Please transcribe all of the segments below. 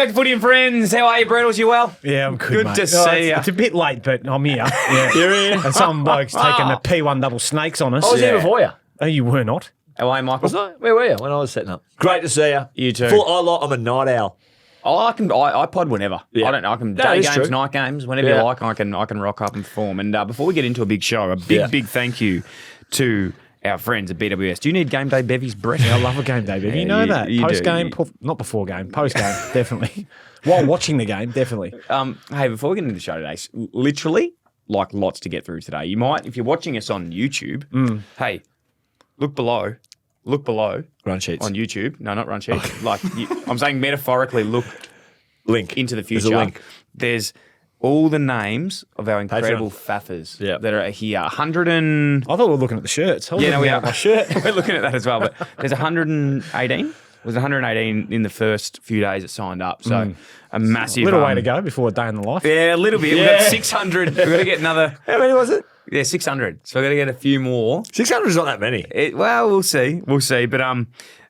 back to Footy and Friends. How are you, Brettles? You well? Yeah, I'm good, mate. To see you. It's a bit late, but I'm here. Yeah. You're here. And some bloke's taking the P1 double snakes on us. I was here before you. Oh, you were not? How are you, Michael? Was I? Where were you when I was setting up? Great to see you. You too. I'm a night owl. Oh, I pod whenever. Yeah. I can No, day it's games, true. night games, whenever Yeah. you like. I can rock up and perform. And before we get into a big show, a big thank you to our friends at BWS. Do you need game day bevies, Brett? I love a game day, baby. You know that. you do. Post-game, not before game, post-game, definitely. While watching the game, definitely. Hey, before we get into the show today, literally, like lots to get through today. You might, if you're watching us on YouTube, hey, look below. Run sheets. On YouTube. No, not run sheets. I'm saying metaphorically, look Link. into the future. There's a link. There's all the names of our incredible Faffers that are here. 100 and... I thought we were looking at the shirts. Yeah, no, we are. My shirt. We're looking at that as well. But there's 118. It was 118 in the first few days it signed up. So a massive... A little way to go before a day in the life. Yeah, a little bit. We've got 600. We've got to get another... How many was it? Yeah, 600. So we've got to get a few more. 600 is not that many. Well, we'll see. We'll see. But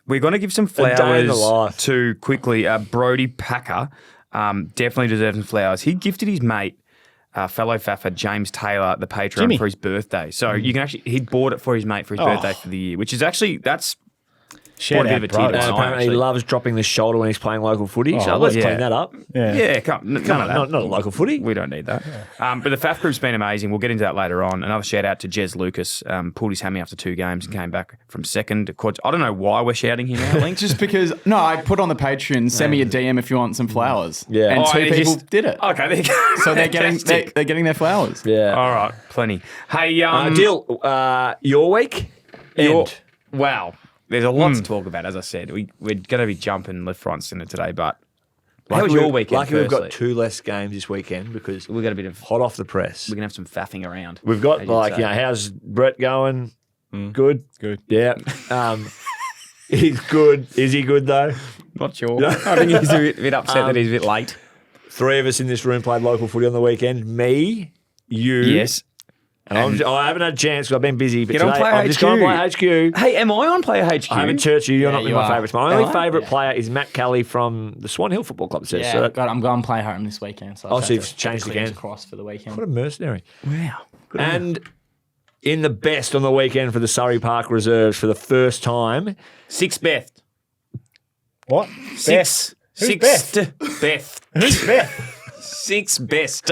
we're going to give some day in the flowers life. to quickly Brody Packer. Definitely deserves some flowers. He gifted his mate, fellow Faffer, James Taylor, the Patreon Jimmy. for his birthday. So you can actually, he bought it for his mate for his birthday for the year, which is actually, that's Shout quite a out, bit of a tear bro. to And my eye, apparently he actually. loves dropping the shoulder when he's playing local footy. So let's yeah. clean that up. Yeah. Yeah, none of that. Not a local footy. We don't need that. But the FAF group's been amazing. We'll get into that later on. Another shout out to Jez Lucas. Pulled his hammy after 2 games and came back from second. I don't know why we're shouting him out, Link. Just because, I put on the Patreon, send me a DM if you want some flowers. Yeah. And Oh, 2 it people just- did it. Okay, there you go. So they're getting Fantastic. they're getting their flowers. Yeah. All right, plenty. Hey, Dill, your week? Wow. There's a lot to talk about, as I said. We're going to be jumping left, right, and centre today, but how was your weekend, Lucky we've got firstly? 2 less games this weekend because We've got a bit of... hot off the press. We're going to have some faffing around. We've got as you'd say. how's Brett going? Good? Good. Yeah. He's good. Is he good though? Not sure. I think he's a bit upset that he's a bit late. 3 of us in this room played local footy on the weekend. Me, you. Yes. And I haven't had a chance because I've been busy. But Get on today Player I'm just going to play HQ. Hey, am I on Player HQ? I haven't churched you. You're not you my are. favourites. My only Am I? favourite player is Matt Kelly from the Swan Hill Football Club. Says. Yeah, So that, I'm going to play home this weekend. So Oh, I've so had you've to changed clear again. across for the weekend. what a mercenary. Wow. And in the best on the weekend for the Surrey Park Reserves for the first time. 6th best. What? Six. Who's Sixth Beth? best. Who's Beth? 6th best.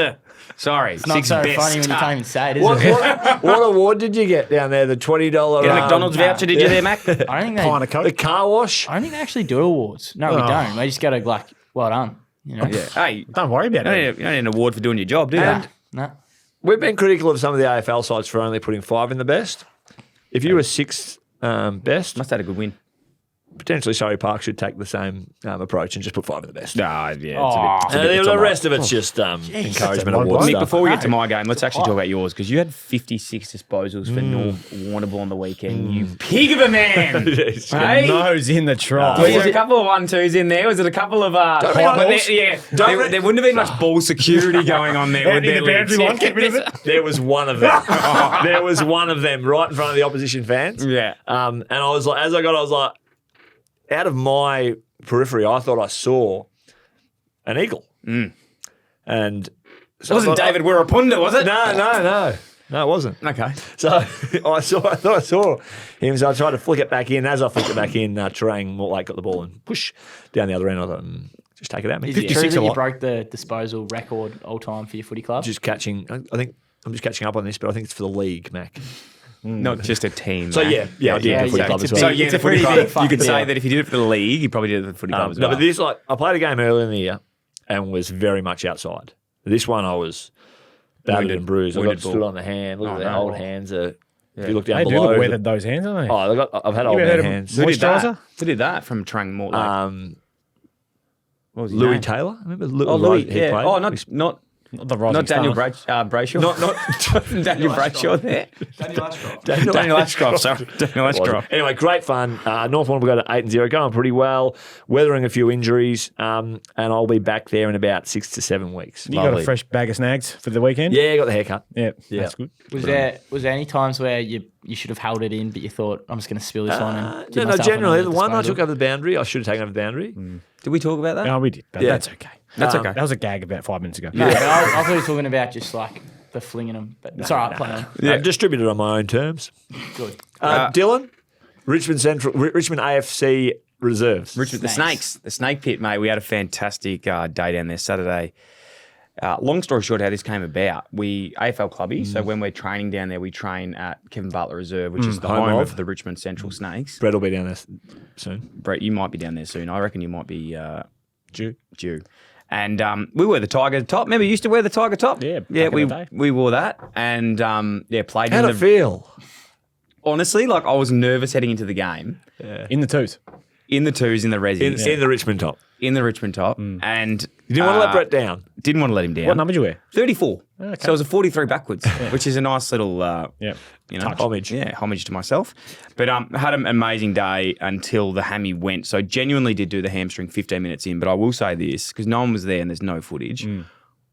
Sorry. It's not 6th so best. funny when you can't even say it, is What, it? what award did you get down there? The $20 Get a McDonald's voucher, did you there, Mac? I don't think they. Pint of the Coke. car wash. I don't think they actually do awards. No, we don't. They just go to well done. You know. Yeah. Hey, Don't worry about you it. don't need an award for doing your job, do you? And No. we've been critical of some of the AFL sides for only putting 5 in the best. If you were 6th best, Must have had a good win. potentially Surrey Park should take the same approach and just put 5 in the best. Nah, yeah. Aw. The rest of it's just encouragement a award lot. Nick, stuff. before we get to my game, let's actually talk about yours because you had 56 disposals for North Warrnambool on the weekend. You pig of a man! Hey? Nose in the trough. Was there a couple of 1-2s in there? Was it a couple of... be honest. There wouldn't have been much ball security going on there with their boundary legs. line, get rid of it. There was one of them. There was one of them right in front of the opposition fans. Yeah. And I was like, as I was like, out of my periphery, I thought I saw an eagle. And so Wasn't David Wirrapunda, was it? No, it wasn't. Okay. So I thought I saw him. So I tried to flick it back in. As I flicked it back in, Terang Mortlake got the ball and push down the other end. I thought, just take it out, man. Is it true 56 that a you lot. broke the disposal record all time for your footy club? Just catching. I think I'm just catching up on this, but I think it's for the league, Mac. Not just a team. So Mac. yeah, I did Yeah, the footy yeah, club it's as a well. So yeah, It's the a footy pretty club. big You fucking could say deal. that if you did it for the league, you probably did it for the footy club as well. No, but this I played a game earlier in the year and was very much outside. This one I was battered Wounded. and bruised. I got Wounded stood bull. on the hand. Look Oh, at the no. old hands. If you look down They do below, look weathered, those hands, don't they? I've had old ever man heard of hands. Who did that? Moisturiser? Who did that from Trang Mortlake? What was his Louis name? Taylor. Remember Louis. he Yeah. played? Oh, not The rising Not Daniel star. Brayshaw. Not Daniel Brayshaw there. Daniel Ashcroft. Daniel Ashcroft, sorry. Daniel Ashcroft. Anyway, great fun. North Warrnambool got to 8-0, going pretty well, weathering a few injuries, and I'll be back there in about 6 to 7 weeks. You got a fresh bag of snags for the weekend? Yeah, got the haircut. Yeah, Yeah. that's good. Was there any times where you you should have held it in, but you thought, I'm just going to spill this one and give No, myself generally, another the one I disposal. took over the boundary, I should have taken over the boundary. Did we talk about that? No, we did. But Yeah. that's okay. That's okay. That was a gag about 5 minutes ago. No, but I thought you were talking about just like the flinging them. But it's all right, play on. Yeah. Distributed on my own terms. Good. Dylan, Richmond AFC reserves. Richmond, the Snakes, the Snake Pit, mate. We had a fantastic day down there Saturday. Long story short, how this came about, we AFL clubby. So when we're training down there, we train at Kevin Butler Reserve, which is the home home of of the Richmond Central Snakes. Brett will be down there soon. Brett, you might be down there soon. I reckon you might be Due. And we wear the Tiger top. Remember, you used to wear the Tiger top? Yeah, yeah. back in the day. We wore that, and played How'd in it the. feel? Honestly, like I was nervous heading into the game. In the twos. In the twos, in the resis, In the Richmond top. in the Richmond top, and You didn't want to let Brett down. didn't want to let him down. What number did you wear? 34. Okay. So it was a 43 backwards, which is a nice little, Yeah. Homage. Yeah, homage to myself. But had an amazing day until the hammy went. So genuinely did do the hamstring 15 minutes in. But I will say this, because no one was there and there's no footage,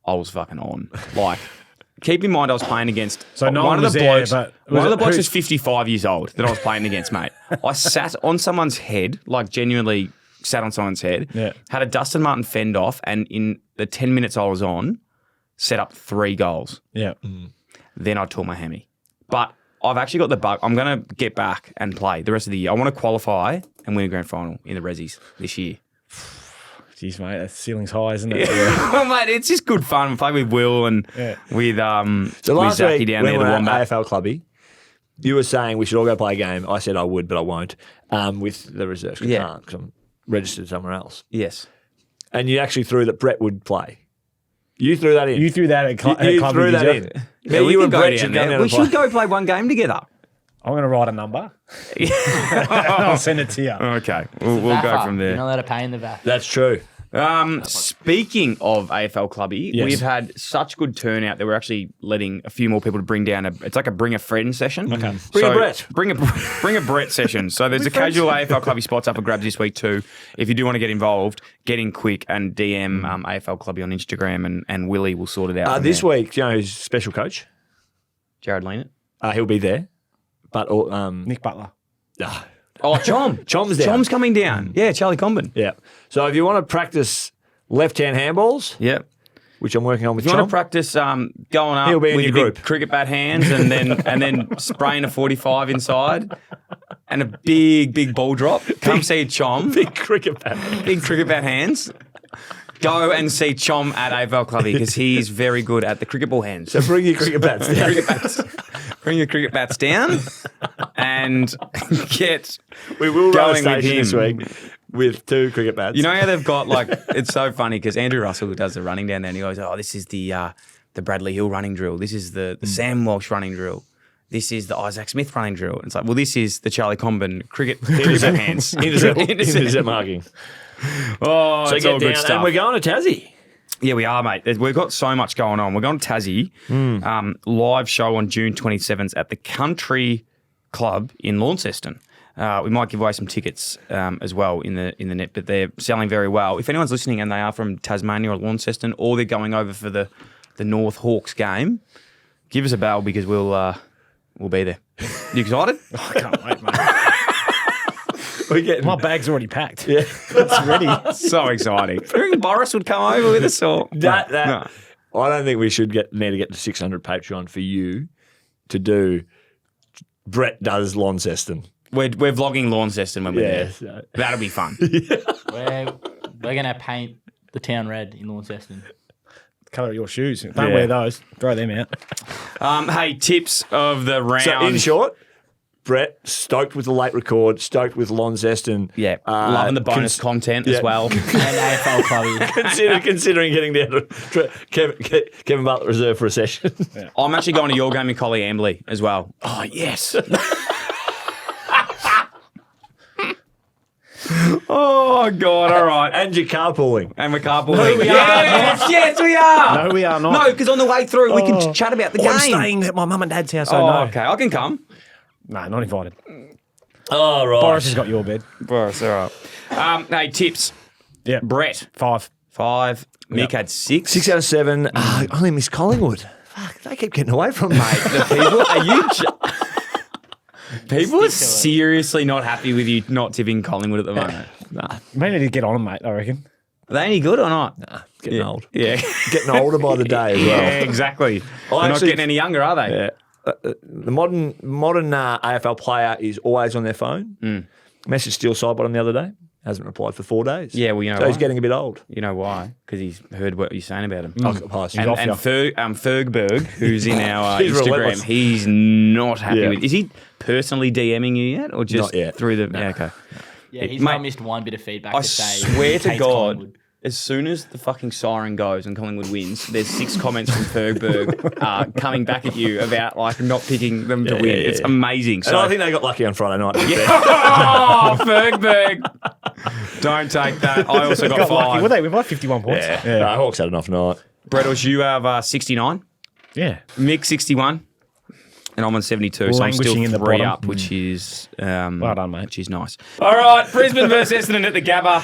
I was fucking on. Like, keep in mind I was playing against So no one one of the was there, blokes. but One of the blokes who- was 55 years old that I was playing against, mate. I sat on someone's head, like genuinely sat on someone's head, Yeah. had a Dustin Martin fend off, and in the 10 minutes I was on, set up 3 goals. Yeah. Then I tore my hammy. But I've actually got the bug. I'm going to get back and play the rest of the year. I want to qualify and win a grand final in the Resis this year. Jeez, mate, that ceiling's high, isn't it? Well, mate, it's just good fun. We play with Will and with So last Zachy week, down when there, we the were Wombat. at AFL clubby, you were saying we should all go play a game. I said I would, but I won't, with the reserves. I Yeah. can't because I'm registered somewhere else. Yes. And you actually threw that Brett would play. You threw that in. You threw that at You club. threw did that you? in. Yeah, Me, we you can and go Brett down should go there. down We and play. should go play one game together. I'm going to write a number. I'll send it to you. Okay. We'll go VAFA, from You're there. not allowed to pay in the VAT. That's true. Speaking of AFL clubby, Yes. we've had such good turnout that we're actually letting a few more people to bring down it's like a bring a friend session. Okay. Bring a Brett. Bring a Brett session. So there's a casual AFL clubby spots up for grabs this week too. If you do want to get involved, get in quick and DM AFL clubby on Instagram and Willie will sort it out. from This there. week, you know who's special coach? Jared Leanett. He'll be there. But Nick Butler. Oh, Chom. Chom's down. Chom's coming down. Yeah, Charlie Comben. Yeah. So if you want to practice left-hand handballs, Yep. which I'm working on with If you want Chom, to practice going up He'll be in with your your big group. cricket bat hands and then spraying a 45 inside and a big ball drop, come see Chom. big cricket bat. Big cricket bat hands. Go and see Chom at AFL Clubby because he's very good at the cricket ball hands. So bring your cricket bats down. Cricket bats. Bring your cricket bats down and get We will run a going with station this him. week with 2 cricket bats. You know how they've got it's so funny because Andrew Russell does the running down there and he goes, oh, this is the Bradley Hill running drill. This is the Sam Walsh running drill. This is the Isaac Smith running drill. And it's like, well, this is the Charlie Comben cricket hands. Intercept marking. Oh, So it's get all down, good stuff. and we're going to Tassie. Yeah, we are, mate. We've got so much going on. We're going to Tassie. Live show on June 27th at the Country Club in Launceston. We might give away some tickets as well in the net, but they're selling very well. If anyone's listening and they are from Tasmania or Launceston, or they're going over for the North Hawks game, give us a bell because we'll be there. You excited? I can't wait, mate. We're getting My bag's already packed. yeah. It's ready. So exciting. You reckon Boris would come over with us or That No. I don't think we should need to get to 600 Patreon for you to do. Brett does Launceston. We're vlogging Launceston when we're Yeah, there. so- That'll be fun. We're going to paint the town red in Launceston. Colour of your shoes. Don't Yeah. wear those. Throw them out. Hey, tips of the round. So in short, Brett stoked with the late record, stoked with Launceston. Yeah, loving the bonus content as well. And AFL Clubby. Considering getting down to Kevin Butler Reserve for a session. I'm actually going to your game in Collie Ambley as well. Oh yes. Oh, God, all right. And you're carpooling. And we're carpooling. Yes, we are. No, we are not. No, because on the way through, we can chat about the game. I'm staying at my mum and dad's house. Oh, no. okay. I can come. No, not invited. Oh right. Boris has got your bed. Boris, all right. Hey, tips. Yeah. Brett, 5. 5. Mick had 6. 6 out of 7. I only miss Collingwood. Fuck, they keep getting away from me. Mate, the people, are you... People are Stick to it. seriously not happy with you not tipping Collingwood at the moment. Nah, May need to get on them, mate, I reckon. Are they any good or not? getting old. Yeah. Getting older by the day as well. Yeah, exactly. They're not actually- getting any younger, are they? Yeah. The modern AFL player is always on their phone. Message Steel Sidebottom the other day. Hasn't replied for 4 days. Yeah, well, you know so he's why. getting a bit old. You know why? Because he's heard what you're saying about him. I'll pass. And, off and you. Fergberg, who's in our He's Instagram, relentless. he's not happy Yeah. with. Is he personally DMing you yet, or just Not yet. through the? No. Yeah, okay. Yeah, he's Mate, not missed one bit of feedback I to say. swear he to hates God, Collingwood. as soon as the fucking siren goes and Collingwood wins, there's 6 comments from Fergberg coming back at you about like not picking them to win. It's amazing. So And I think they got lucky on Friday night. oh, Fergberg! Don't take that. I also got Got lucky, 5. were they? We've got 51 points. Yeah. No, Hawks had an off night. Brettles, you have 69. Yeah. Mick 61. And I'm on 72, so I'm still Languishing in the 3 bottom. up, which is Well done, mate. which is nice. All right, Brisbane versus Essendon at the Gabba.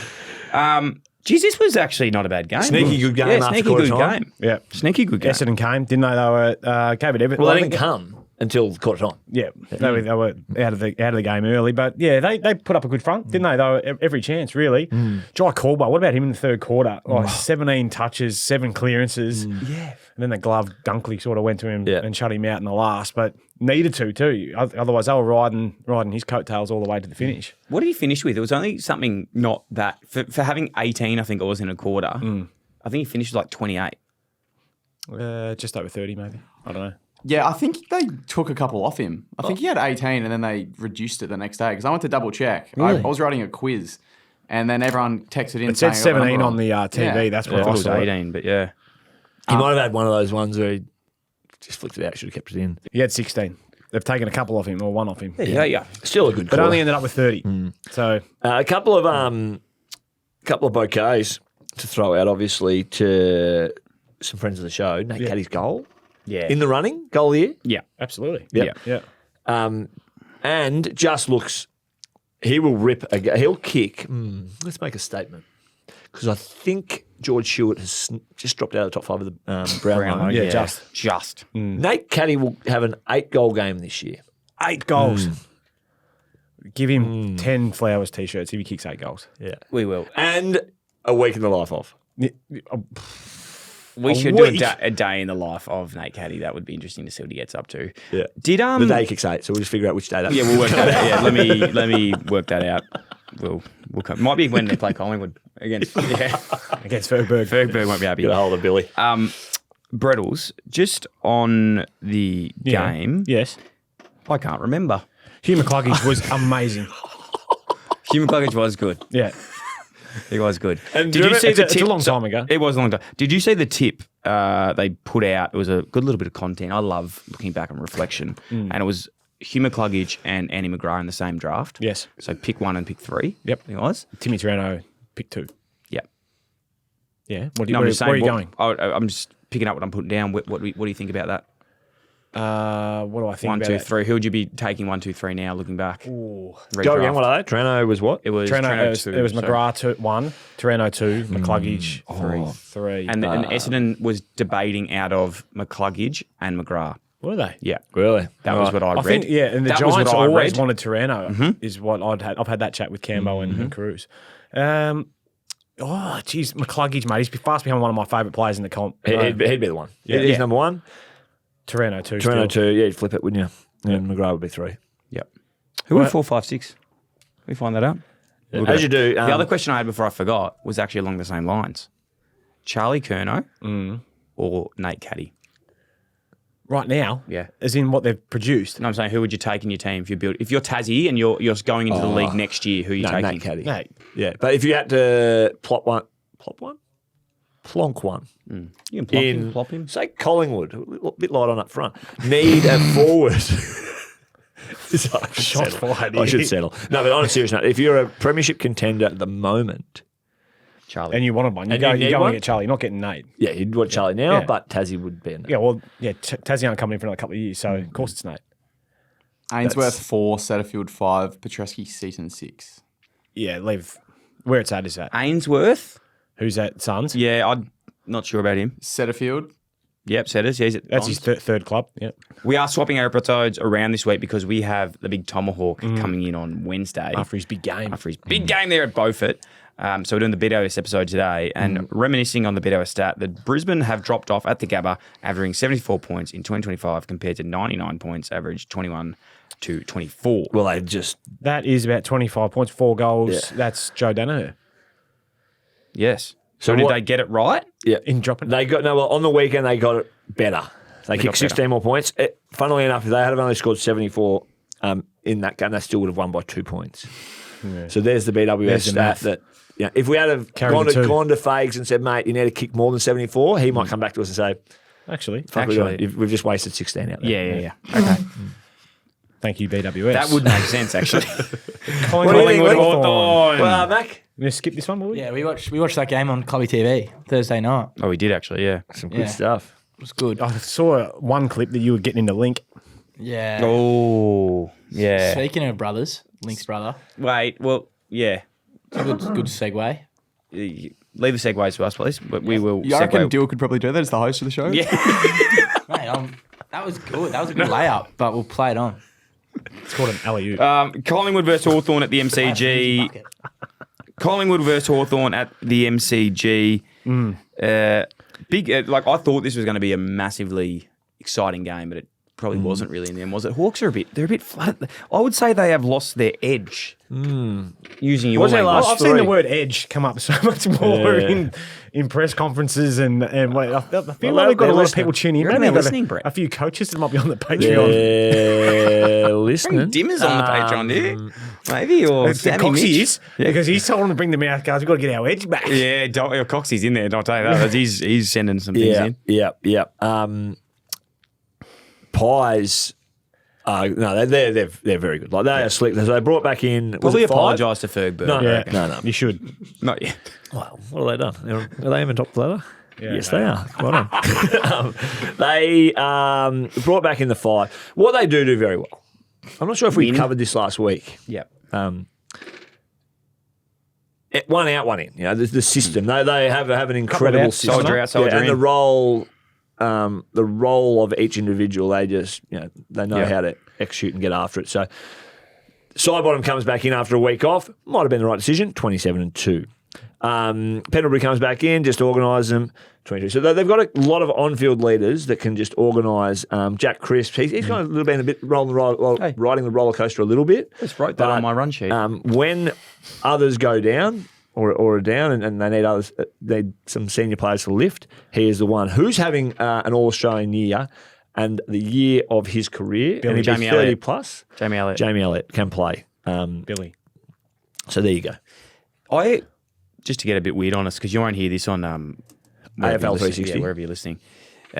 Geez, this was actually not a bad game. Sneaky good game Yeah, after sneaky quarter good time. game. Yeah. Sneaky good game. Essendon came, didn't they? They were gave it everything. Well, they didn't come until quarter time. Yeah, they were out of the game early, but yeah, they put up a good front, didn't they? They were every chance really. Jai Caldwell, what about him in the third quarter? Like 17 touches, 7 clearances. Yeah, and then the glove Dunkley sort of went to him and shut him out in the last, but needed to too. Otherwise, they were riding his coattails all the way to the finish. What did he finish with? It was only something not that for having 18. I think it was in a quarter. I think he finished with like 28. Just over 30, maybe. I don't know. Yeah, I think they took a couple off him. I think he had 18 and then they reduced it the next day because I went to double check. I was writing a quiz and then everyone texted in It said saying I got the 17 number on the wrong. TV. Yeah. That's I what thought it I was saw. 18, but yeah. He might have had one of those ones where he just flicked it out, should have kept it in. He had 16. They've taken a couple off him or one off him, Yeah. Still a good but call. only ended up with 30. So A couple of bouquets to throw out, obviously, to some friends of the show. Nate Caddy's goal Yeah. in the running, goal of the year. Yeah. absolutely, Yep. yeah. And just looks, he will rip, he'll kick. Let's make a statement. Because I think George Stewart has just dropped out of the top 5 of the Brownlow. Brownlow, Yeah, just. Nate Caddy will have an 8-goal game this year. 8 goals. Give him 10 Flowers t-shirts if he kicks 8 goals. Yeah. We will. And a week in the life of. We A should do week. a day in the life of Nate Caddy. That would be interesting to see what he gets up to. Yeah. Did The day he kicks 8, so we'll just figure out which day that Yeah, we'll work that out. Yeah, let me work that out. We'll come. Might be when they play Collingwood against Against Fergberg. Fergberg won't be happy. Get a hold of Billy. Brettles, just on the game, Yes. I can't remember. Hugh McCluggage was amazing. Hugh McCluggage was good. Yeah. He was good. And Did you see it's the a- it's tip? a long time ago. It was a long time. Did you see the tip they put out? It was a good little bit of content. I love looking back on reflection. And it was Hugh McCluggage and Andy McGrath in the same draft. Yes. So pick 1 and pick 3. Yep. I think it was. Timmy Torano, pick 2. Yep. Yeah. What do No, you, I'm just saying. where are you going? I'm just picking up what I'm putting down. What do you think about that? What do I think 1, about 2, it? 3. Who would you be taking 1, 2, 3 now? Looking back. Ooh. Go again, what are they? Trano was what? It was Treno, Treno it was 2, so- McGrath 1, Torano 2, McCluggage 3. And Essendon was debating out of McCluggage and McGrath. were they? Yeah. Really? That was what I I read. think, yeah, and the That was Giants what I always read. wanted Torano, is what I've had that chat with Cambo and Cruz. Geez, McCluggage, mate. He's fast become one of my favourite players in the comp. He'd be the one. Yeah. He's Yeah. number 1. Torano 2. Trano still. 2, yeah, you'd flip it, wouldn't you? And McGrath would be 3. Yep. Who were 4, 5, 6? We find that out. As you do. The other question I had before I forgot was actually along the same lines. Charlie Curnow or Nate Caddy? Right now, Yeah. as in what they've produced. And I'm saying, who would you take in your team if you're Tassie and you're going into the league next year? Who are you No, taking? Nate Caddy. Mate, Yeah, but if you had to plonk one, You can plop in, him, plop him. say Collingwood, a little bit light on up front, need a forward. Shots fired I should here. settle. No, but on a serious note, if you're a premiership contender at the moment, Charlie. and you wanted one. And you You're need going one? to get Charlie. You're not getting Nate. yeah, you'd want Charlie now, Yeah. but Tassie would be in there. Yeah, well, yeah, Tassie aren't coming in for another couple of years, so of course it's Nate. Ainsworth 4, Setterfield 5, Petreski Seaton 6. Yeah, leave. Where it's at is that. Ainsworth? Who's that? Suns? Yeah, I'm not sure about him. Setterfield, Yep, Setters. Yeah, he's at That's his Dons. third club. Yep. We are swapping our episodes around this week because we have the big Tomahawk coming in on Wednesday. After his big game. After his big game there at Beaufort. So we're doing the BWS episode today and reminiscing on the BWS stat that Brisbane have dropped off at the Gabba, averaging 74 points in 2025 compared to 99 points, average 21 to 24. Well, they just That is about 25 points, 4 goals. Yeah. That's Joe Danaher. Yes. So So did what- they get it right? In dropping. They got on the weekend. They got it better. They got kicked 16 more points. Funnily enough, if they had only scored 74 in that game, they still would have won by 2 points. Yeah. So there's the BWS There's the stat math. that. Yeah, if we had have Carry gone the to, two. gone to Fags and said, mate, you need to kick more than 74, he might come back to us and say, Actually, fuck, we've just wasted 16 out there. Yeah. Okay. thank you, BWS. That would make sense, actually. Collingwood Hawthorn. Hawthorn. Well, Mac, You gonna skip this one, will we? Yeah, we watched that game on Clubby TV Thursday night. Oh, we did actually, yeah. some good Yeah. stuff. It was good. I saw one clip that you were getting into Linc. Yeah. Oh, yeah. Speaking of brothers, Link's brother, Wait, well, yeah. it's a good segue. Leave the segues to us, please. But we will You reckon segue. Dill could probably do that as the host of the show? Yeah. Mate, that was good. That was a good layup, but we'll play it on. It's called an alley-oop. Collingwood versus Hawthorn at the MCG. Collingwood versus Hawthorn at the MCG. Big, like I thought this was going to be a massively exciting game, but it probably wasn't really in the end, was it? Hawks are they're a bit flat. I would say they have lost their edge. Using your What's their language. last I've seen the three. word edge come up so much more in press conferences and wait, I feel like we've got a they're lot of people tuning in. You reckon Maybe they're we've got listening, Brett? a few coaches that might be on the Patreon. Yeah, listening. Dimmers on the Patreon, do you? Maybe, or It's Sammy Coxie Mitch. is because he's told them to bring them out, guys. We've got to get our edge back. Yeah, Coxie's in there. I'll tell you that. He's sending some things in. Yeah. Pies. No, they're very good. Like they are slick. So they brought back in. Was Probably it five? apologise to Fergberg. No, Yeah, no. You should. Not yet. Well, what have they done? Are they even top of the ladder? Yeah, yes, they they are. Well done. They brought back in the five. What they do very well. I'm not sure if we covered this last week. Yep. One out, one in. You know, the system. They have an incredible outs, system. soldier out, soldier and in. the role of each individual, they just they know how to execute and get after it. So Sidebottom comes back in after a week off. Might have been the right decision. 27-2. Pendlebury comes back in, just organise them. 22. So they've got a lot of on-field leaders that can just organise. Jack Crisp, he's kind of a little bit riding the roller coaster a little bit. Just wrote that on my run sheet. When others go down or are down and they need others, they need some senior players to lift, he is the one who's having an All-Australian year and the year of his career. And he'd be Jamie 30 Elliott. plus. Jamie Elliott. Jamie Elliott can play. Billy. So there you go. Just to get a bit weird on us, because you won't hear this on wherever AFL you're listening. 360. Yeah, wherever you're listening.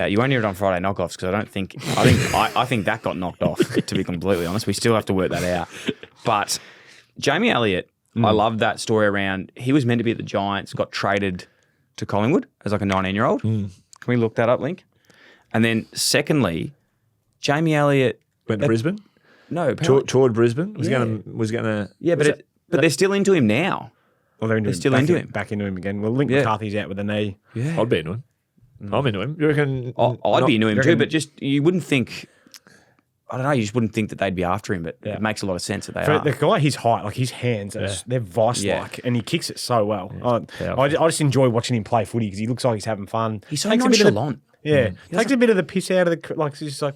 You won't hear it on Friday knockoffs because I think that got knocked off. To be completely honest, we still have to work that out. But Jamie Elliott, I love that story around. He was meant to be at the Giants, got traded to Collingwood as like a 19-year-old. Can we look that up, Link? And then secondly, Jamie Elliott Went to Brisbane. No, apparently- Toward Brisbane. Was Yeah. going to. yeah, but they're still into him now. Well, they're still back into him. Back into him again. Well, Linc Yeah. McCarthy's out with a knee. Yeah, I'd be into him. I'm into him. You reckon? I'd be into him you too, reckon- but just you wouldn't think. I don't know. You just wouldn't think that they'd be after him, but it makes a lot of sense that they For are. the guy, his height, like his hands, they're vice-like, and he kicks it so well. I just enjoy watching him play footy because he looks like he's having fun. He's so Takes a bit of the- nonchalant. Yeah, takes a bit of the piss out of the like. He's just like,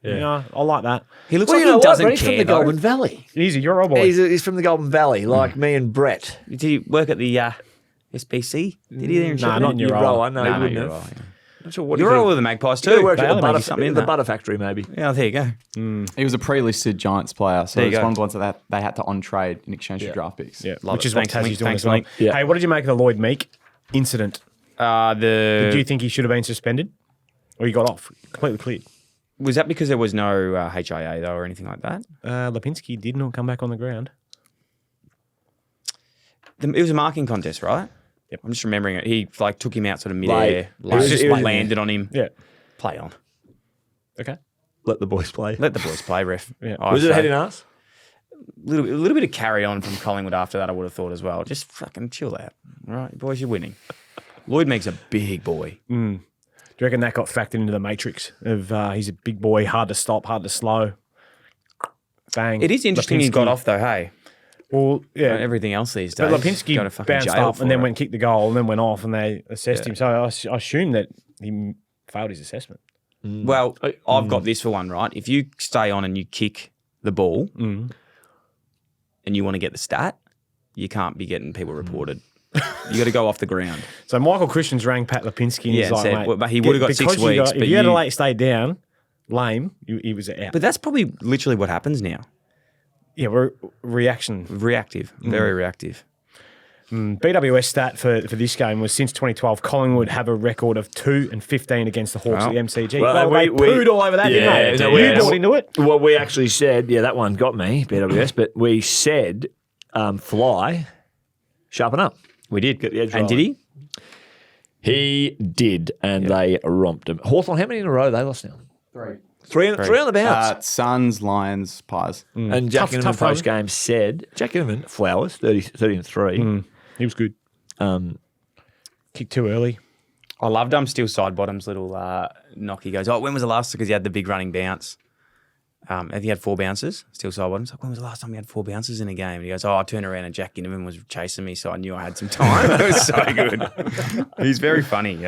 I like that. He looks Well, like you know he what? doesn't But he's care. from the though. Goulburn Valley. He's a Euro boy. He's from the Goulburn Valley, like me and Brett. Did he work at the SBC? Did he there in Nah, Shepparton? not in Euro. Euroa, no, he No, wouldn't you're have. right. Not sure what You're he all could- with the Magpies He could have too. worked They at are maybe something in the that. butter factory, maybe. Yeah, there you go. He was a pre-listed Giants player, so There you it's go. one of the ones that they had to on-trade in exchange for draft picks. Yeah, Love which it. is what Thanks, Tassie's doing thanks, as well. Link. Yeah. Hey, what did you make of the Lloyd Meek incident? Do Do you think he should have been suspended, or he got off completely cleared? was that because there was no HIA though or anything like that? Lipinski did not come back on the ground. It was a marking contest, right? Yep. I'm just remembering it. He took him out sort of midair, Late. just It was- landed on him. Yeah. Play on. Okay. Let the boys play. Let the boys play, ref. Yeah. I Was it say. head in ass? A little bit of carry on from Collingwood after that, I would have thought as well. Just fucking chill out. All right, boys, you're winning. Lloyd Meek's a big boy. Do you reckon that got factored into the matrix of he's a big boy, hard to stop, hard to slow? Bang. It is interesting he Lipinski- got off though, hey? Well, yeah. Everything else these days. But go to Lipinski fucking bounced jail up for and then it. went kicked the goal and then went off and they assessed him. So I assume that he failed his assessment. Well, I've got this for one, right? If you stay on and you kick the ball and you want to get the stat, you can't be getting people reported. You got to go off the ground. So Michael Christians rang Pat Lipinski and he's like, said, mate, well, but he would have got 6 because you weeks. if but you had to stay down, lame, he was out. But that's probably literally what happens now. Yeah, we're reaction. Reactive, very reactive. BWS stat for this game was since 2012, Collingwood have a record of 2-15 against the Hawks at the MCG. Well, They pooed all over that, didn't they? You bought into it. Well, we actually said, that one got me, BWS, but we said, Fly, sharpen up. We did. Get the edge And right. did he? He did, and they romped him. Hawthorn, how many in a row they lost now? Three on the bounce. Suns, Lions, Pies. And Jack Inman tough run. post game said, Jack Inman, Flowers, 30-3. He was good. Kicked too early. I loved Steel Side Bottom's little knock. He goes, when was the last? Because he had the big running bounce. I think he had 4 bounces, Steel Side Bottom's like, when was the last time he had 4 bounces in a game? And he goes, I turned around and Jack Ginnivan was chasing me, so I knew I had some time. It was so good. He's very funny.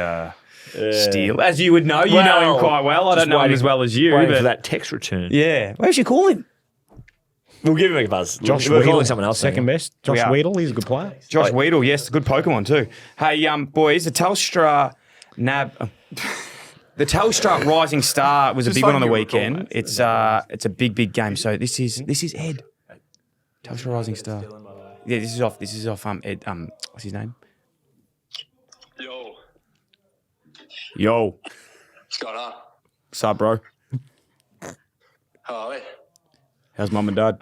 Steel, as you would know, you know him quite well. I don't know him as well as you. Waiting But for that text return. yeah, where should you call him? We'll give him a buzz. Josh We're Weedle, calling someone else. second best. Josh We are. Weedle, he's a good player. Josh Weedle, yes, good Pokemon too. Hey, boys, the Telstra the Telstra Rising Star was a big one on the weekend. It's a big game. So this is Ed. Telstra Rising Star. Yeah, this is off Ed. What's his name? Yo. What's going on? What's up, bro? How are we? How's mum and dad?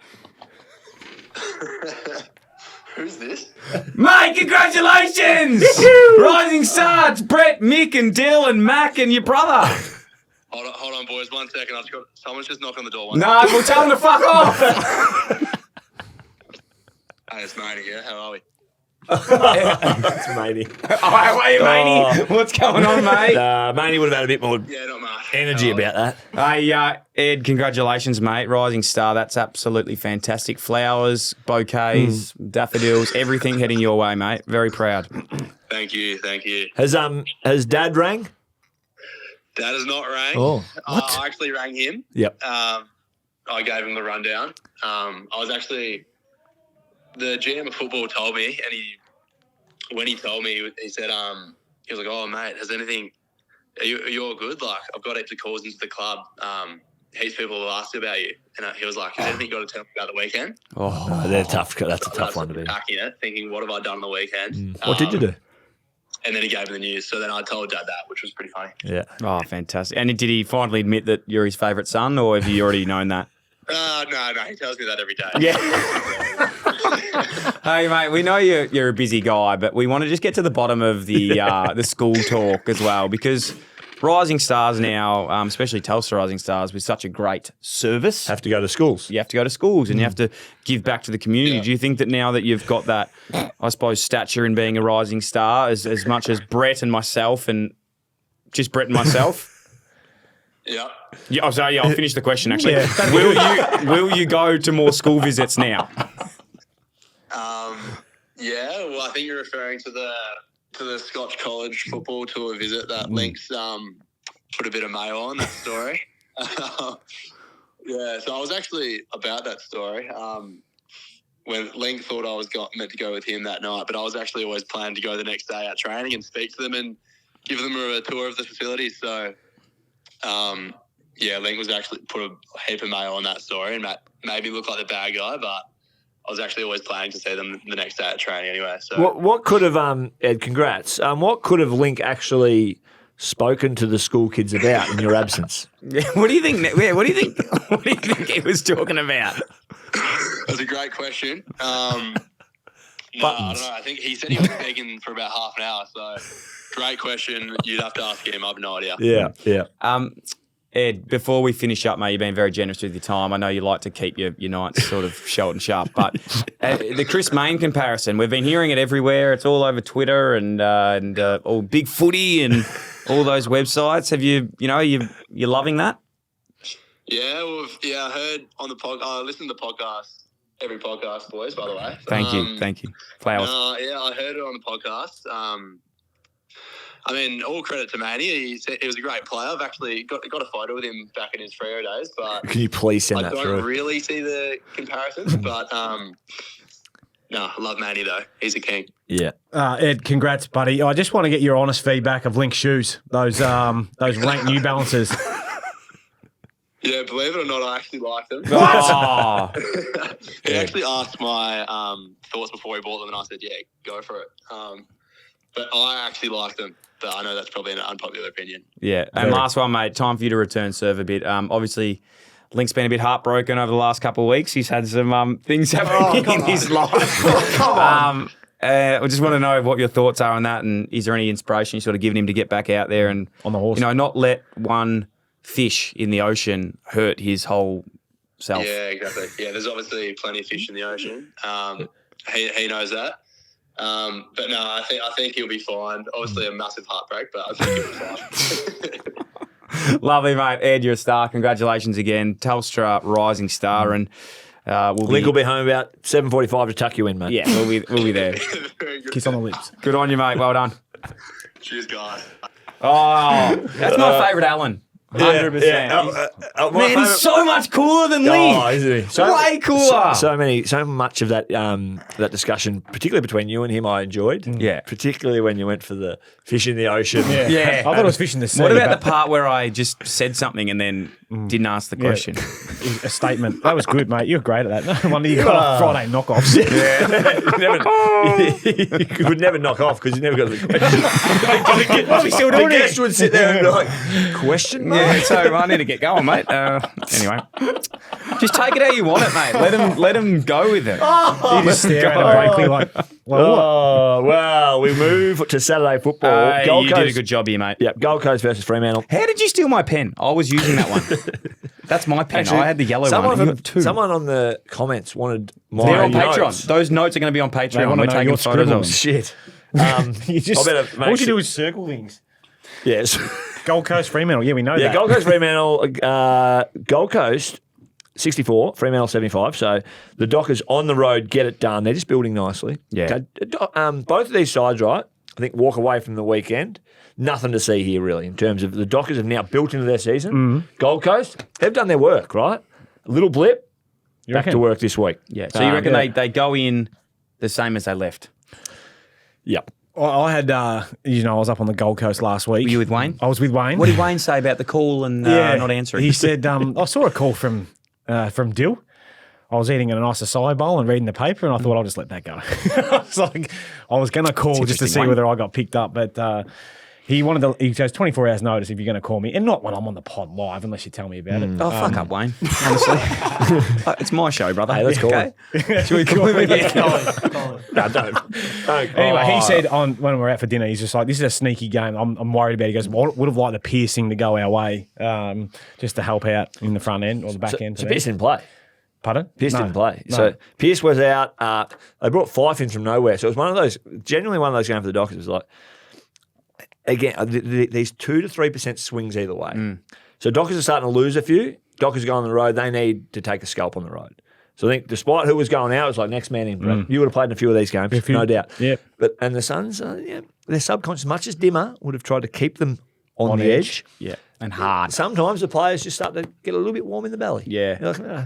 Who's this? Mate, congratulations! Rising Star, it's Brett, Mick, and Dill, and Mac, and your brother. Hold on, boys. 1 second. Someone's just knocked on the door. No, we'll tell them to fuck off. Hey, it's Manny here. How are we? That's matey. Oh, how are you, matey? What's going on, mate? Manny would have had a bit more Yeah, not much. energy about that. Hey, Ed, congratulations, mate. Rising Star, that's absolutely fantastic. Flowers, bouquets, daffodils, everything heading your way, mate. Very proud. Thank you. Has Dad rang? Dad has not rang. Oh, I actually rang him. Yep. I gave him the rundown. I was actually... The GM of football told me, and when he told me, he said, he was like, "Oh, mate, has anything? Are you all good? Like, I've got heaps of calls into the club. Heaps of people will ask about you." And he was like, "Has anything got to tell me about the weekend?" Oh, they're tough. That's a tough one to be. Backing it, thinking, "What have I done on the weekend?" What did you do? And then he gave me the news. So then I told Dad that, which was pretty funny. Yeah. Oh, fantastic. And did he finally admit that you're his favourite son, or have you already known that? No, he tells me that every day. Yeah. Hey, mate, we know you're a busy guy, but we want to just get to the bottom of the school talk as well, because Rising Stars now, especially Telstra Rising Stars, with such a great service. Have to go to schools. You have to go to schools and you have to give back to the community. Yeah. Do you think that now that you've got that, I suppose, stature in being a rising star, as much as Brett and myself and just Brett and myself? Yeah. Yeah, I'll finish the question actually. Will you go to more school visits now? Yeah. Well, I think you're referring to the Scotch College football tour visit that Linc's put a bit of mayo on that story. Yeah. So I was actually about that story. When Linc thought I was meant to go with him that night, but I was actually always planning to go the next day at training and speak to them and give them a tour of the facilities. So. Yeah, Linc was actually put a heap of mayo on that story and made me look like the bad guy, but I was actually always planning to see them the next day at training anyway. So What could have Ed? Congrats. What could have Linc actually spoken to the school kids about in your absence? What do you think? What do you think? What do you think he was talking about? That's a great question. I don't know. I think he said he was speaking for about half an hour. So great question. You'd have to ask him. I have no idea. Yeah. Ed, before we finish up, mate, you've been very generous with your time. I know you like to keep your nights sort of short and sharp, but the Chris Mayne comparison, we've been hearing it everywhere. It's all over Twitter and all big footy and all those websites. Have you you're loving that? Yeah, I heard on the podcast. I listen to the podcast, every podcast, boys. By the way, Thank you. Flowers. yeah, I heard it on the podcast. I mean, all credit to Manny. He was a great player. I've actually got a photo with him back in his Freo days, but Can you please send I that don't through? really see the comparisons. But no, I love Manny though. He's a king. Yeah. Ed, congrats, buddy. I just want to get your honest feedback of Linc shoes, those rank New Balances. Yeah, believe it or not, I actually like them. Oh, He actually asked my thoughts before he bought them, and I said, yeah, go for it. But I actually like them. But I know that's probably an unpopular opinion. yeah. And last one, mate. Time for you to return serve a bit. Obviously, Link's been a bit heartbroken over the last couple of weeks. He's had some things happening in his life. I just want to know what your thoughts are on that, and is there any inspiration you sort of given him to get back out there and On the horse. not let one fish in the ocean hurt his whole self. Yeah, exactly. Yeah, there's obviously plenty of fish in the ocean. He knows that. But no, I think he'll be fine. Obviously a massive heartbreak, but I think he'll be fine. Lovely, mate. Ed, you're a star. Congratulations again. Telstra rising star, and Link will be home about 7:45 to tuck you in, mate. Yeah, we'll be there. Very good. Kiss on the lips. Good on you, mate. Well done. Cheers, guys. Oh, that's my favourite Allan. 100%. Man, he's so much cooler than Lee. Oh, isn't he? Way cooler. So much of that that discussion, particularly between you and him, I enjoyed. Yeah. Particularly when you went for the fish in the ocean. Yeah. I thought it was fish in the sea. What about but the part where I just said something and then didn't ask the question? a statement? That was good, mate. You're great at that. No wonder you got Friday knockoffs. You would never knock off because you never got the question. What's he still The doing here? guest would sit there and be like, question mark? Yeah, so I need to get going, mate. Anyway, just take it how you want it, mate. Let him go with it. You just stare at him blankly like, what? Oh, well, we move to Saturday football. You did a good job here, mate. Yep, Gold Coast versus Fremantle. How did you steal my pen? I was using that one. That's my pen. I had the yellow one. You got two. Someone on the comments wanted my They're on notes. Patreon. Those notes are going to be on Patreon. wanna We're know taking your photos of them. Shit. You just, I better make all you sure- do is circle things. Yes. Gold Coast Fremantle. Yeah, we know Yeah, that. Gold Coast Fremantle. Gold Coast 64, Fremantle 75. So the Dockers on the road get it done. They're just building nicely. Yeah. Both of these sides, right? I think walk away from the weekend. Nothing to see here really in terms of the Dockers have now built into their season. Gold Coast, they've done their work, right? A little blip, back reckon? to work this week. Yeah. So you reckon they go in the same as they left? Yep. I had, I was up on the Gold Coast last week. Were you with Wayne? I was with Wayne. What did Wayne say about the call and not answering? He said, I saw a call from Dill. I was eating a nice acai bowl and reading the paper, and I thought I'll just let that go. I was going to call just to interesting, see Wayne. whether I got picked up, but he goes 24 hours notice if you're going to call me, and not when I'm on the pod live unless you tell me about it. Oh, fuck up, Wayne. Honestly. It's my show, brother. Hey, let's call him. Should we call him again? No, don't. Anyway, he said when we were out for dinner, he's just like, this is a sneaky game. I'm worried about it. He goes, would have liked the piercing to go our way just to help out in the front end or the back end. So Pierce didn't play. Pardon? Pierce No. didn't play. No. So Pierce was out. They brought Fife in from nowhere. So it was genuinely one of those games for the Dockers. It was like, again, these 2 to 3% swings either way. So Dockers are starting to lose a few. Dockers go on the road. They need to take a scalp on the road. So I think despite who was going out, it was like next man in. Brett. You would have played in a few of these games, no doubt. Yep. And the Suns, they're subconscious. Much as Dimmer would have tried to keep them on the edge. Yeah. And hard. Sometimes the players just start to get a little bit warm in the belly. Yeah.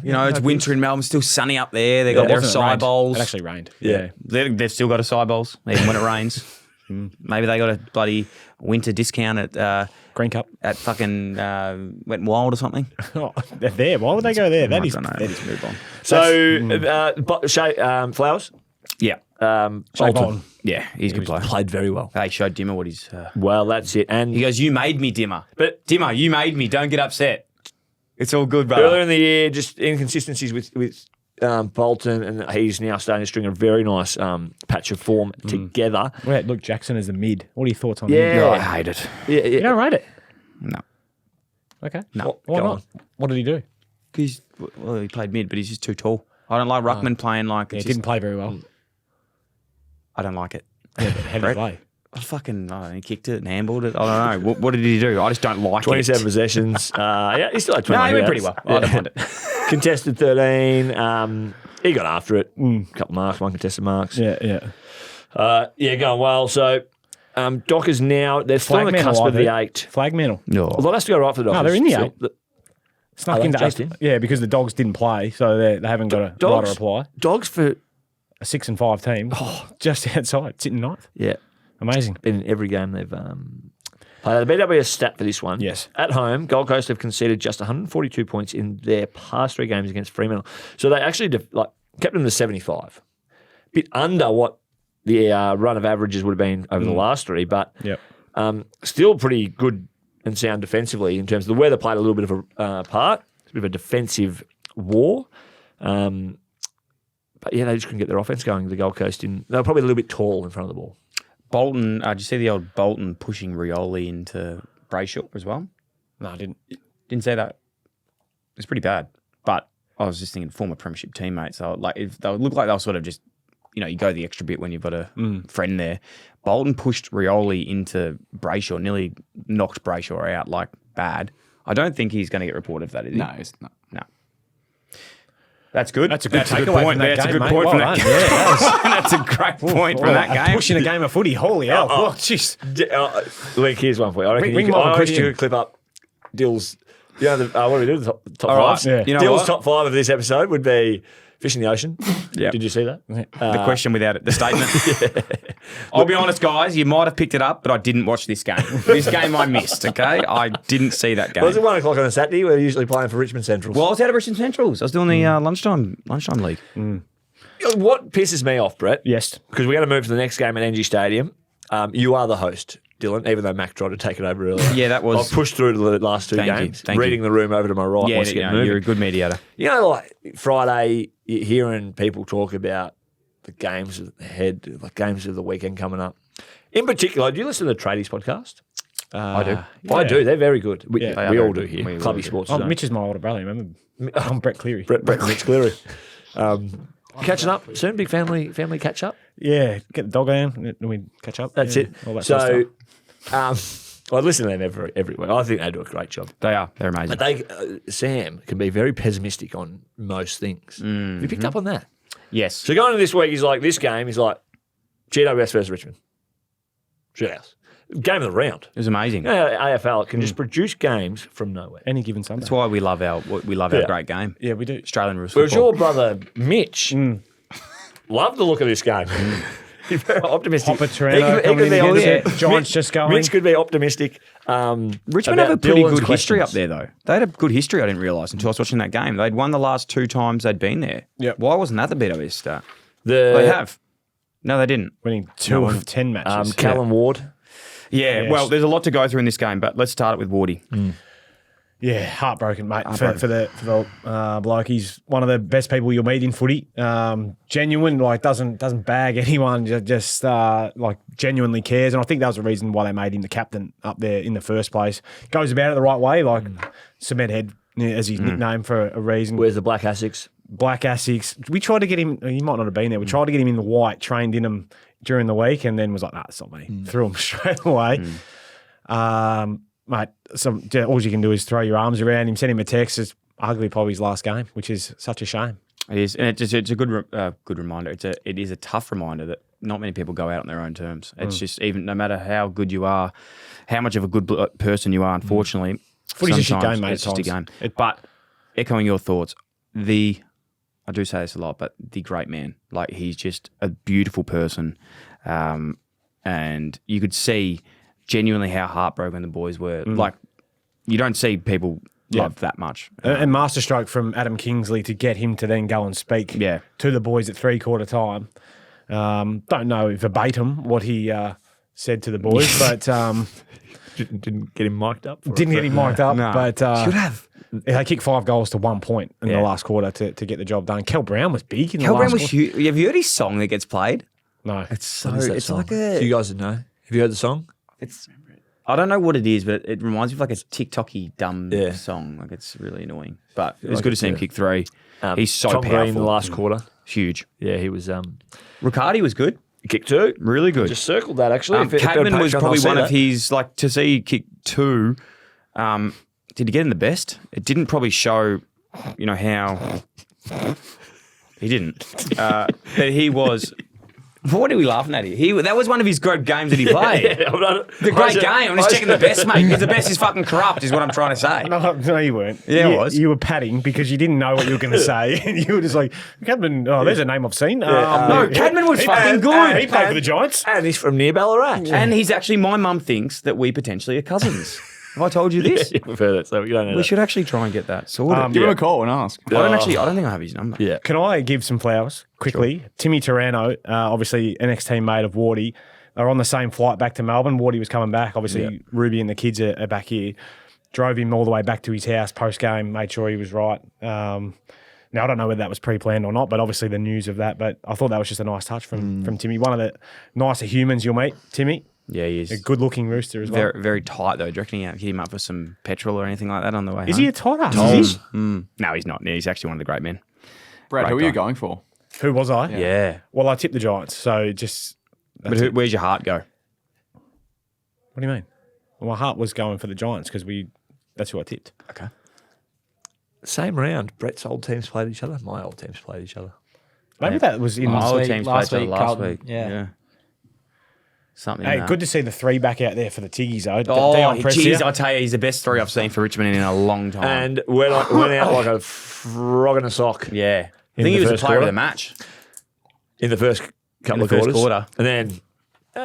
You're like, It's winter in Melbourne, still sunny up there. They've got their Wasn't it acai rained? bowls. It actually rained. Yeah. They've still got acai bowls, even when it rains. Maybe they got a bloody winter discount at Green Cup. at fucking Wet n Wild or something. Oh, they're there. Why would they go there? That I is don't know. Let's move on. So, Flowers, Yeah. Bolton Yeah, he's a good player. played very well. They showed Dimmer what he's... Well, that's it. And He goes, you made me, Dimmer. But- Dimmer, you made me. Don't get upset. It's all good, brother. earlier in the year, just inconsistencies with Bolton, and he's now starting to string a very nice patch of form together. Wait, look, Jackson is a mid. What are your thoughts on Yeah. him? Oh, I hate it. Yeah, You don't rate it? No. Okay. No. Why Go not? on. What did he do? Well, he played mid, but he's just too tall. I don't like Ruckman playing like... Yeah, it's he didn't play very well. I don't like it. Yeah, but how did he Brett? play? He kicked it and handballed it. I don't know. What did he do? I just don't like 27 it. possessions. Yeah, he still had 20. No, he went pretty well. I don't mind it. Contested 13. He got after it. A couple marks, one contested marks. Yeah. Going well. So Dockers now, they're still on the cusp of the 8. Flag mantle. Well, that has to go right for the Dockers. No, they're in the Still. 8. Snuck into just 8. in? Yeah, because the Dogs didn't play, so they haven't got a right to reply. Dogs for... A 6 and 5 team, just outside, sitting 9th. Yeah. Amazing. Been in every game they've played. The BWS stat for this one. Yes. At home, Gold Coast have conceded just 142 points in their past 3 games against Fremantle. So they actually kept them to 75. Bit under what the run of averages would have been over the last 3, but still pretty good and sound defensively in terms of the weather played a little bit of a part. It's a bit of a defensive war. But yeah, they just couldn't get their offense going. The Gold Coast, they were probably a little bit tall in front of the ball. Bolton, did you see the old Bolton pushing Rioli into Brayshaw as well? No, I didn't. Didn't say that. It's pretty bad. But I was just thinking former premiership teammates. So if they look like they'll sort of just, you go the extra bit when you've got a friend there. Bolton pushed Rioli into Brayshaw, nearly knocked Brayshaw out bad. I don't think he's going to get reported for that, is he? No, it's not. No. That's good. That's a good good takeaway point. from that That's a game, good mate. point Well from done. that. Yeah, That's a great point from that game. Pushing a game of footy. Holy hell. Oh, jeez. Linc, here's one for you. I reckon Ring you Mom could Christian. clip up Dill's... what do we do? The top All right. 5? Yeah. You know Dill's what? top 5 of this episode would be Fish in the Ocean. Yep. Did you see that? The question without it, the statement. I'll be honest, guys, you might have picked it up, but I didn't watch this game. This game I missed, okay? I didn't see that game. Was it 1 o'clock on a Saturday? We're usually playing for Richmond Centrals. Well, I was out of Richmond Centrals. I was doing the lunchtime league. What pisses me off, Brett, Yes. because we're going to move to the next game at NG Stadium. You are the host, Dylan, even though Mac tried to take it over earlier. Yeah, that was... I've pushed through to the last 2 Thank you, games, thank reading you. the room over to my right. Yeah, once you get moving. you're a good mediator. Friday, you're hearing people talk about the games ahead, like games of the weekend coming up. In particular, do you listen to the Tradies podcast? I do. I do. They're very good. We, Yeah, they we are all very do good. here. We Clubby really do. Sports Oh, Zone. Mitch is my older brother, remember? I'm Brett Cleary. Brett Mitch Cleary. Catching up soon. Big family catch up. Yeah, get the dog in, and we catch up. That's Yeah, it. all that sort of stuff. I listen to them every week. I think they do a great job. They are. They're amazing. But they, Sam can be very pessimistic on most things. Have you picked up on that? Yes. So going into this week, he's like, this game is like GWS versus Richmond. Shithouse. Game of the round. It was amazing. AFL can just produce games from nowhere. Any given Sunday. That's why we love our great game. Yeah, we do. Australian rules Whereas football. your brother, Mitch, loved the look of this game. He's very optimistic. Hopper Toronto coming in against it. Giants just going. Mitch could be optimistic. Richmond have a pretty good history up there, though. They had a good history, I didn't realise, until I was watching that game. They'd won the last 2 times they'd been there. Yep. Why wasn't that the BWS start? The They have. No, they didn't. Winning 2 of 10 matches. Callum Ward. Yeah, Yes. well, there's a lot to go through in this game, but let's start it with Wardy. Yeah, heartbroken, mate, for the bloke. He's one of the best people you'll meet in footy. Genuine, doesn't bag anyone, just genuinely cares. And I think that was the reason why they made him the captain up there in the first place. Goes about it the right way, Cement Head as his nickname for a reason. Where's the Black Asics? Black Asics. We tried to get him, he might not have been there, we tried to get him in the white, trained in him during the week, and then was like, nah, it's not me. Threw him straight away. Mate, all you can do is throw your arms around him, send him a text. It's arguably probably his last game, which is such a shame. It is, and it's a good reminder. It is a tough reminder that not many people go out on their own terms. It's just, even no matter how good you are, how much of a good person you are, unfortunately, Footy's a shit sometimes game, mate, it's just a game. at times. But echoing your thoughts, I do say this a lot, but the great man, he's just a beautiful person, and you could see genuinely how heartbroken the boys were. You don't see people love that much. And masterstroke from Adam Kingsley to get him to then go and speak to the boys at 3/4 time. Don't know verbatim what he said to the boys, but Didn't get him mic'd up. didn't get him mic'd up. No. But Should have. they kicked 5 goals to 1 point in the last quarter to get the job done. Kel Brown was big in Kel the Brown last was quarter. huge. Have you heard his song that gets played? No. It's so. What is that It's song? like a. You guys know. Have you heard the song? It's. I don't know what it is, but it reminds me of a TikToky dumb Yeah. song. It's really annoying. But it was good to see him kick 3. He's so Tom powerful. Green in the last quarter. Huge. Yeah, he was. Riccardi was good. Kick 2. Really good. Just circled that, actually. Cadman was probably one of his, like, to see kick 2. Did he get in the best? It didn't probably show, how. He didn't. But he was. What are we laughing at here? That was one of his great games that he played. The great game. I'm just checking the best, mate. Because the best is fucking corrupt, is what I'm trying to say. No, you weren't. Yeah, it was. You were patting because you didn't know what you were going to say. And you were just like, Cadman, there's a name I've seen. No, Cadman was fucking good. He played for the Giants. And he's from near Ballarat. And he's actually, my mum thinks that we potentially are cousins. Have I told you this? We've heard it, so we don't know. We should actually try and get that sorted. Give him a call and ask. I don't think I have his number. Yeah. Can I give some flowers quickly? Sure. Timmy Tarano, obviously an ex-teammate of Wardy, are on the same flight back to Melbourne. Wardy was coming back. Obviously, Ruby and the kids are back here. Drove him all the way back to his house post-game, made sure he was right. Now, I don't know whether that was pre-planned or not, but obviously the news of that. But I thought that was just a nice touch from Timmy. One of the nicer humans you'll meet, Timmy. Yeah, he is. A good-looking rooster as well. Very, very tight, though. Do you reckon you hit him up for some petrol or anything like that on the way Is home? he a tight ass? No, he's not. He's actually one of the great men. Brad, Great who are you guy. going for? Who was I? Yeah. Well, I tipped the Giants, so just... But where's your heart go? What do you mean? Well, my heart was going for the Giants because that's who I tipped. Okay. Same round. Brett's old teams played each other. My old teams played each other. Maybe that was in... Our week- teams last played each other week, last Carlton, week. yeah. Something Hey, in that. good to see the 3 back out there for the Tiggies, though. Oh, Dion geez, Prestia. I tell you, he's the best 3 I've seen for Richmond in a long time. And went out like a frog in a sock yeah. I In think the he was the first player of quarter? the match. in the first couple In the of first quarters. quarter. And then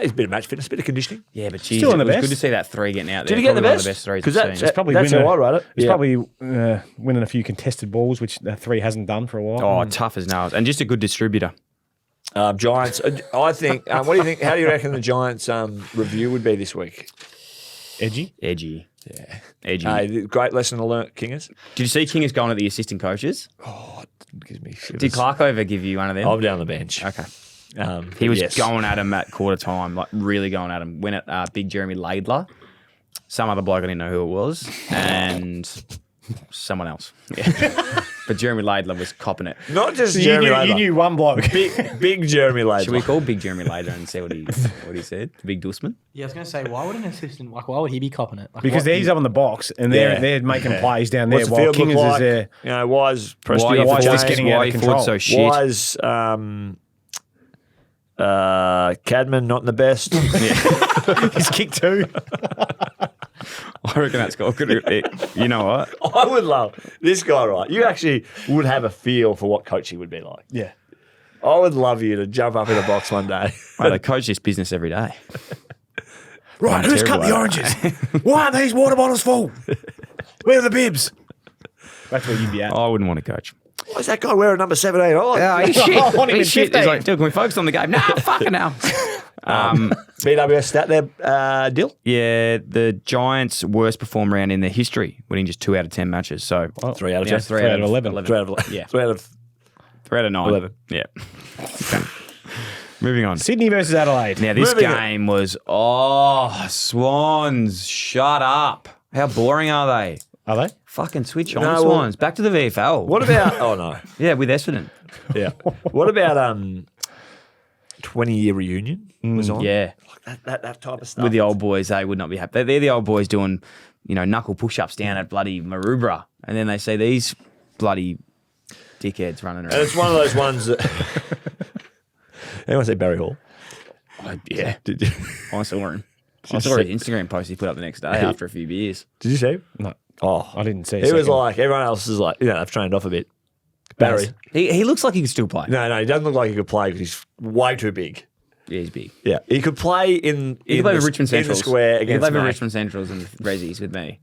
he's a bit of match fitness, a bit of conditioning. Yeah, but geez, Still in it the was best. good to see that 3 getting out there. Did he get the Probably one of best? the best 3s Because I've seen. that's how I wrote it. He's Yeah. probably winning a few contested balls, which the 3 hasn't done for a while. Oh, tough as nails. And just a good distributor. Giants. I think. What do you think? How do you reckon the Giants' review would be this week? Edgy. Edgy. Yeah. Edgy. Great lesson to learn, Kingers. Did you see King is going at the assistant coaches? Oh, it gives me shivers. Did Clark over give you one of them? I'm down the bench. Okay. He He was going at him at quarter time, like really going at him. Went at big Jeremy Laidler, some other bloke I didn't know who it was, and someone else. Yeah. But Jeremy Laidler was copping it. Not just So Jeremy you Laidler. knew one bloke. Big Jeremy Laidler. Should we call big Jeremy Laidler and see what he said? Big Dusman? Yeah, I was going to say, why would an assistant, why would he be copping it? Like, Because what- he's up on the box and they're making plays down there What's the while field look Kingers like? is there. You know, why is Preston Why off the is this chain? getting out of you control? so shit? Why is Cadman not in the best? He's kicked 2. I reckon that's got good. You know what? I would love this guy, right? You actually would have a feel for what coaching would be like. Yeah. I would love you to jump up in a box one day. Mate, they coach this business every day. Right, I'm who's cut terrible the at oranges? Why aren't these water bottles full? Where are the bibs? That's where you'd be at. I wouldn't want to coach. Why is that guy wearing number 17? Oh, he's shit. I want him He's in shit. 15. He's like, dude, can we focus on the game? Nah, fucking hell. BWS stat there, Dill? Yeah, the Giants' worst perform round in their history, winning just 2 out of 10 matches. So 3 out of 10. 3 out of 11. 3 out of 11. Yeah. 3 out of 3 out of 9. 11. Yeah. Okay. Moving on. Sydney versus Adelaide. Now, this Moving on. game was, Swans, shut up. How boring are they? Are they? Fucking switch on, No, well- Swans. Back to the VFL. What about... Oh, no. Yeah, with Essendon. Yeah. What about 20-year reunion was on? Yeah. That type of stuff. With the old boys, they would not be happy. They're the old boys doing, knuckle push-ups down at bloody Maroubra. And then they see these bloody dickheads running And around. it's one of those ones that... Anyone say Barry Hall? Yeah. Did you, I saw him. I saw his Instagram post he put up the next day after a few beers. did you see him? No. Oh. I didn't see He was second. like, everyone else is like, I've trained off a bit. Barry. He looks like he can still play. No, he doesn't look like he could play because he's way too big. Yeah, he's big. Yeah. He could play in He could play with Richmond in the Centrals. square He could against play with Mack. Richmond Centrals and Rezzies with me.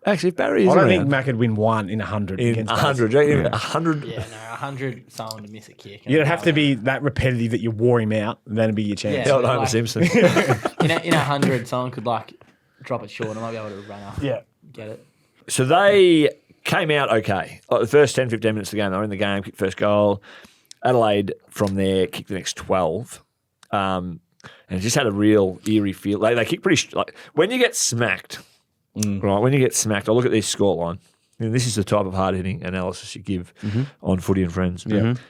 Actually, if Barry is I don't around, think Mack could win 1 in 100 in against 100, Bates. 100. Yeah, no, 100 someone to miss a kick. You'd have to be that repetitive that you wore him out, and that'd be your chance. Yeah. Held Homer Like- Simpson. in 100, someone could drop it short. I might be able to run up. Yeah. Get it. So they came out okay. Like the first 10, 15 minutes of the game, they were in the game, kicked first goal. Adelaide from there kicked the next 12. And it just had a real eerie feel. They kick pretty when you get smacked, right? When you get smacked, I look at this scoreline. And this is the type of hard hitting analysis you give on Footy and Friends.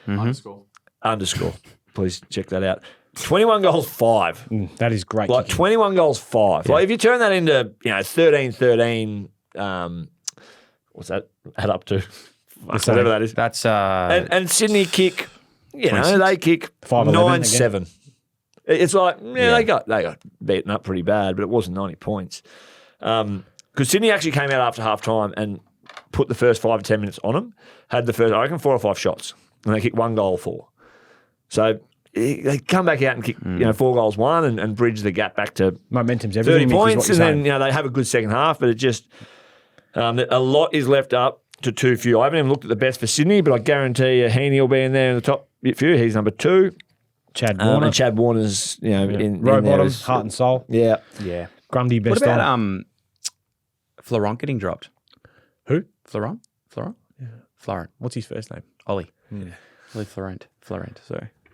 Underscore. Underscore. Please check that out. 21 goals, 5. That is great. Like kicking. 21 goals, 5. Like if you turn that into 13, what's that add up to? Whatever that is. That's And Sydney kick, 26. they kick 5-11 9-7. It's like they got beaten up pretty bad, but it wasn't 90 points. Because Sydney actually came out after half time and put the first 5 to 10 minutes on them. Had the first, I reckon, 4 or 5 shots, and they kicked 1 goal 4. So they come back out and kick 4 goals 1 and bridge the gap back to Momentum's 30 everything. Mick, is points, what and you're then saying. they have a good second half, but it just a lot is left up to too few. I haven't even looked at the best for Sydney, but I guarantee you Heaney will be in there in the top few. He's number 2. Chad Warner, And Chad Warner's in Row there Bottom, as- heart and soul. Yeah. yeah. Grundy What best about on. Florent getting dropped? Who? Florent? Florent. What's his first name? Ollie. Ollie Florent. Sorry.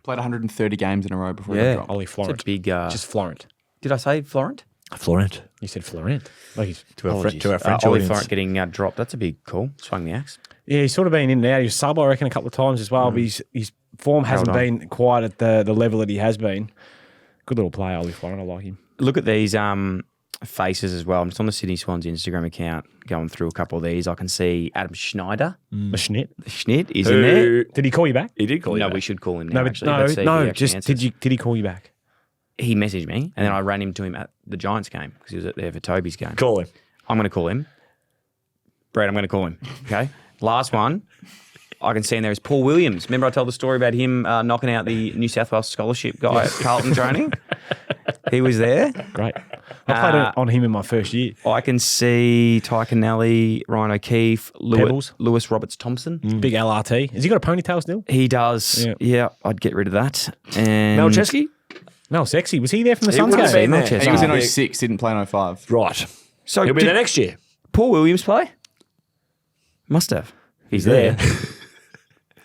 Played 130 games in a row before he Yeah. got dropped. Ollie It's Florent. a big. Just Florent. Did I say Florent? Florent. You said Florent. Like he's, To our Apologies. French Ollie audience. Florent getting dropped. That's a big call. Swung the axe. yeah, he's sort of been in and out. He was sub, I reckon, a couple of times as well. But his form hasn't on. been quite at the level that he has been. Good little player, Ollie Florent. I like him. Look at these faces as well. I'm just on the Sydney Swans Instagram account going through a couple of these. I can see Adam Schneider. The Schnitt. The Schnitt is in there. Did he call you back? He did call you No, back. we should call him now. No, but actually. Let's see if he actually Just answers. did he call you back? He messaged me, and then I ran into him at the Giants game because he was there for Toby's game. Call him. I'm going to call him. Brett, I'm going to call him. Okay. Last one I can see in there is Paul Williams. Remember I told the story about him knocking out the New South Wales scholarship guy at Carlton training? He was there. Great. I played on him in my first year. I can see Ty Canelli, Ryan O'Keefe, Pebbles. Lewis Roberts Thompson. Big LRT. Has he got a ponytail still? He does. Yeah. Yeah, I'd get rid of that. And Mel Chesky? No, Sexy. Was he there from the He Suns would have game? been there. Chesky. He was in Yeah. 06, didn't play in 05. Right. So He'll be did there next year. Paul Williams play? Must have. He's there.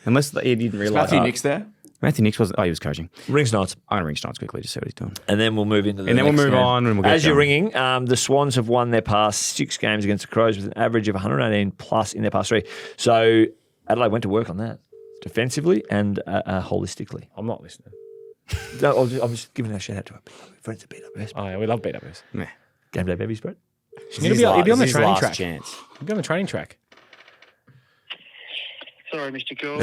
Unless he didn't realise. Matthew Nick's there. Matthew Nicks wasn't. Oh, he was coaching. Rings nights. I'm going to ring Schneider quickly to see what he's doing. And then we'll move into the And then we'll next move game. on and we'll get As you're going. ringing, the Swans have won their past 6 games against the Crows with an average of 118 plus in their past 3. So Adelaide went to work on that defensively and holistically. I'm not listening. No, I'm just giving a shout out to our friends at BWS. Oh, yeah, we love BWS. Meh. Game day babies, bro. He'll be on the This is his training last track. chance. He'll be on the training track. Sorry, Mr. Cool.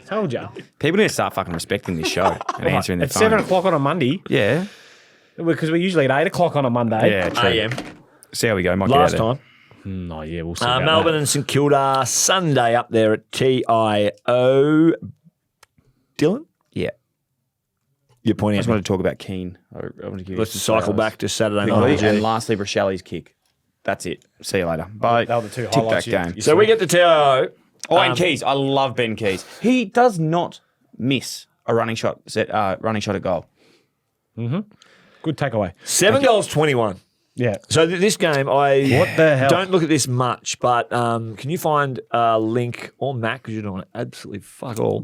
Told you. People need to start fucking respecting this show and answering their At phone. 7 o'clock on a Monday, Yeah. because we're usually at 8 o'clock on a Monday. Yeah, true. AM. See how we go. Might Last get out time. Oh, yeah, we'll see. about Melbourne that. and St Kilda, Sunday up there at TIO. Dylan? Yeah. You're pointing I at just me. wanted to talk about Keane. I want to give Let's you some cycle shout-outs back to Saturday quickly. night. And lastly, Brochelli's kick. That's it. See you later. Bye. They were the two Tick highlights that you- game. you So we get to TIO. Oh, and Keys. I love Ben Keys. He does not miss a running shot at goal. Good takeaway. 7 goals, 21. Yeah. So this game, I What the hell? don't look at this much, but can you find Linc or Mack, because you're doing absolutely fuck all,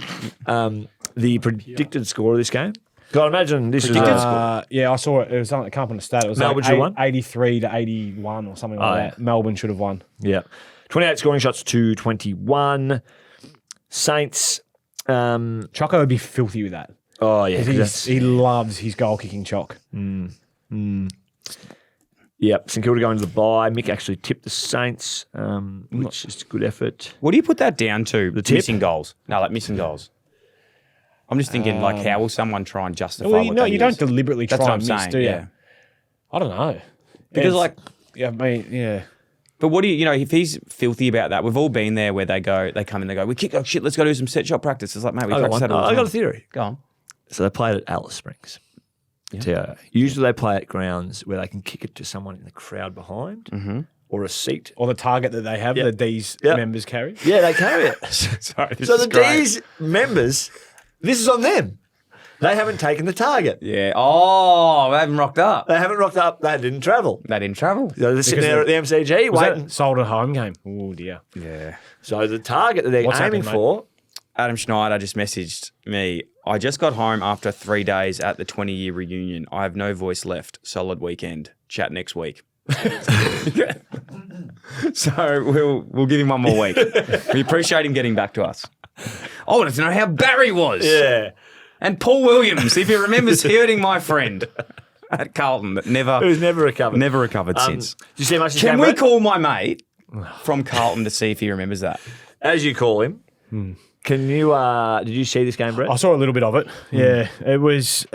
the predicted score of this game? God, imagine this is Yeah, I saw it. It was something that came up on the stat. It was Melbourne like should have won? 83 to 81 or something like that. yeah. Melbourne should have won. Yeah. 28 scoring shots to 21. Saints. Choco would be filthy with that. Oh, yeah. 'cause 'Cause he loves his goal kicking choc. Yep. St Kilda going to the bye. Mick actually tipped the Saints, which is a good effort. What do you put that down to? The tip? Missing goals. No, like missing goals. I'm just thinking, like, how will someone try and justify Well, what no, they you don't use? deliberately That's try what and I'm miss, saying, do you? yeah. I don't know. Because, It's- like, yeah, I mean, yeah. but what do you know, if he's filthy about that, we've all been there where they come in, they go, we kick, oh shit, let's go do some set shot practice. It's like, mate, we practice that all the I time. got a theory. Go on. So they played at Alice Springs. TIO. Usually they play at grounds where they can kick it to someone in the crowd behind or a seat. Or the target that they have, Yep. the D's Yep. members carry. Yeah, they carry it. Sorry, this So is the great. D's members, this is on them. They haven't taken the target. Yeah. Oh, they haven't rocked up. They haven't rocked up. They didn't travel. They didn't travel. So they're sitting Because there at the MCG Was waiting. that sold at home game? Oh, dear. Yeah. So the target that they're What's aiming happening, for, Adam Schneider just messaged me. I just got home after 3 days at the 20-year reunion. I have no voice left. Solid weekend. Chat next week. So we'll give him one more week. We appreciate him getting back to us. I wanted to know how Barry was. yeah. And Paul Williams, if he remembers hurting my friend at Carlton, that Who's never recovered. never recovered since. Did you see much of this Can game, we Brett? call my mate from Carlton to see if he remembers that? As you call him, can you? Did you see this game, Brett? I saw a little bit of it. Yeah, it was.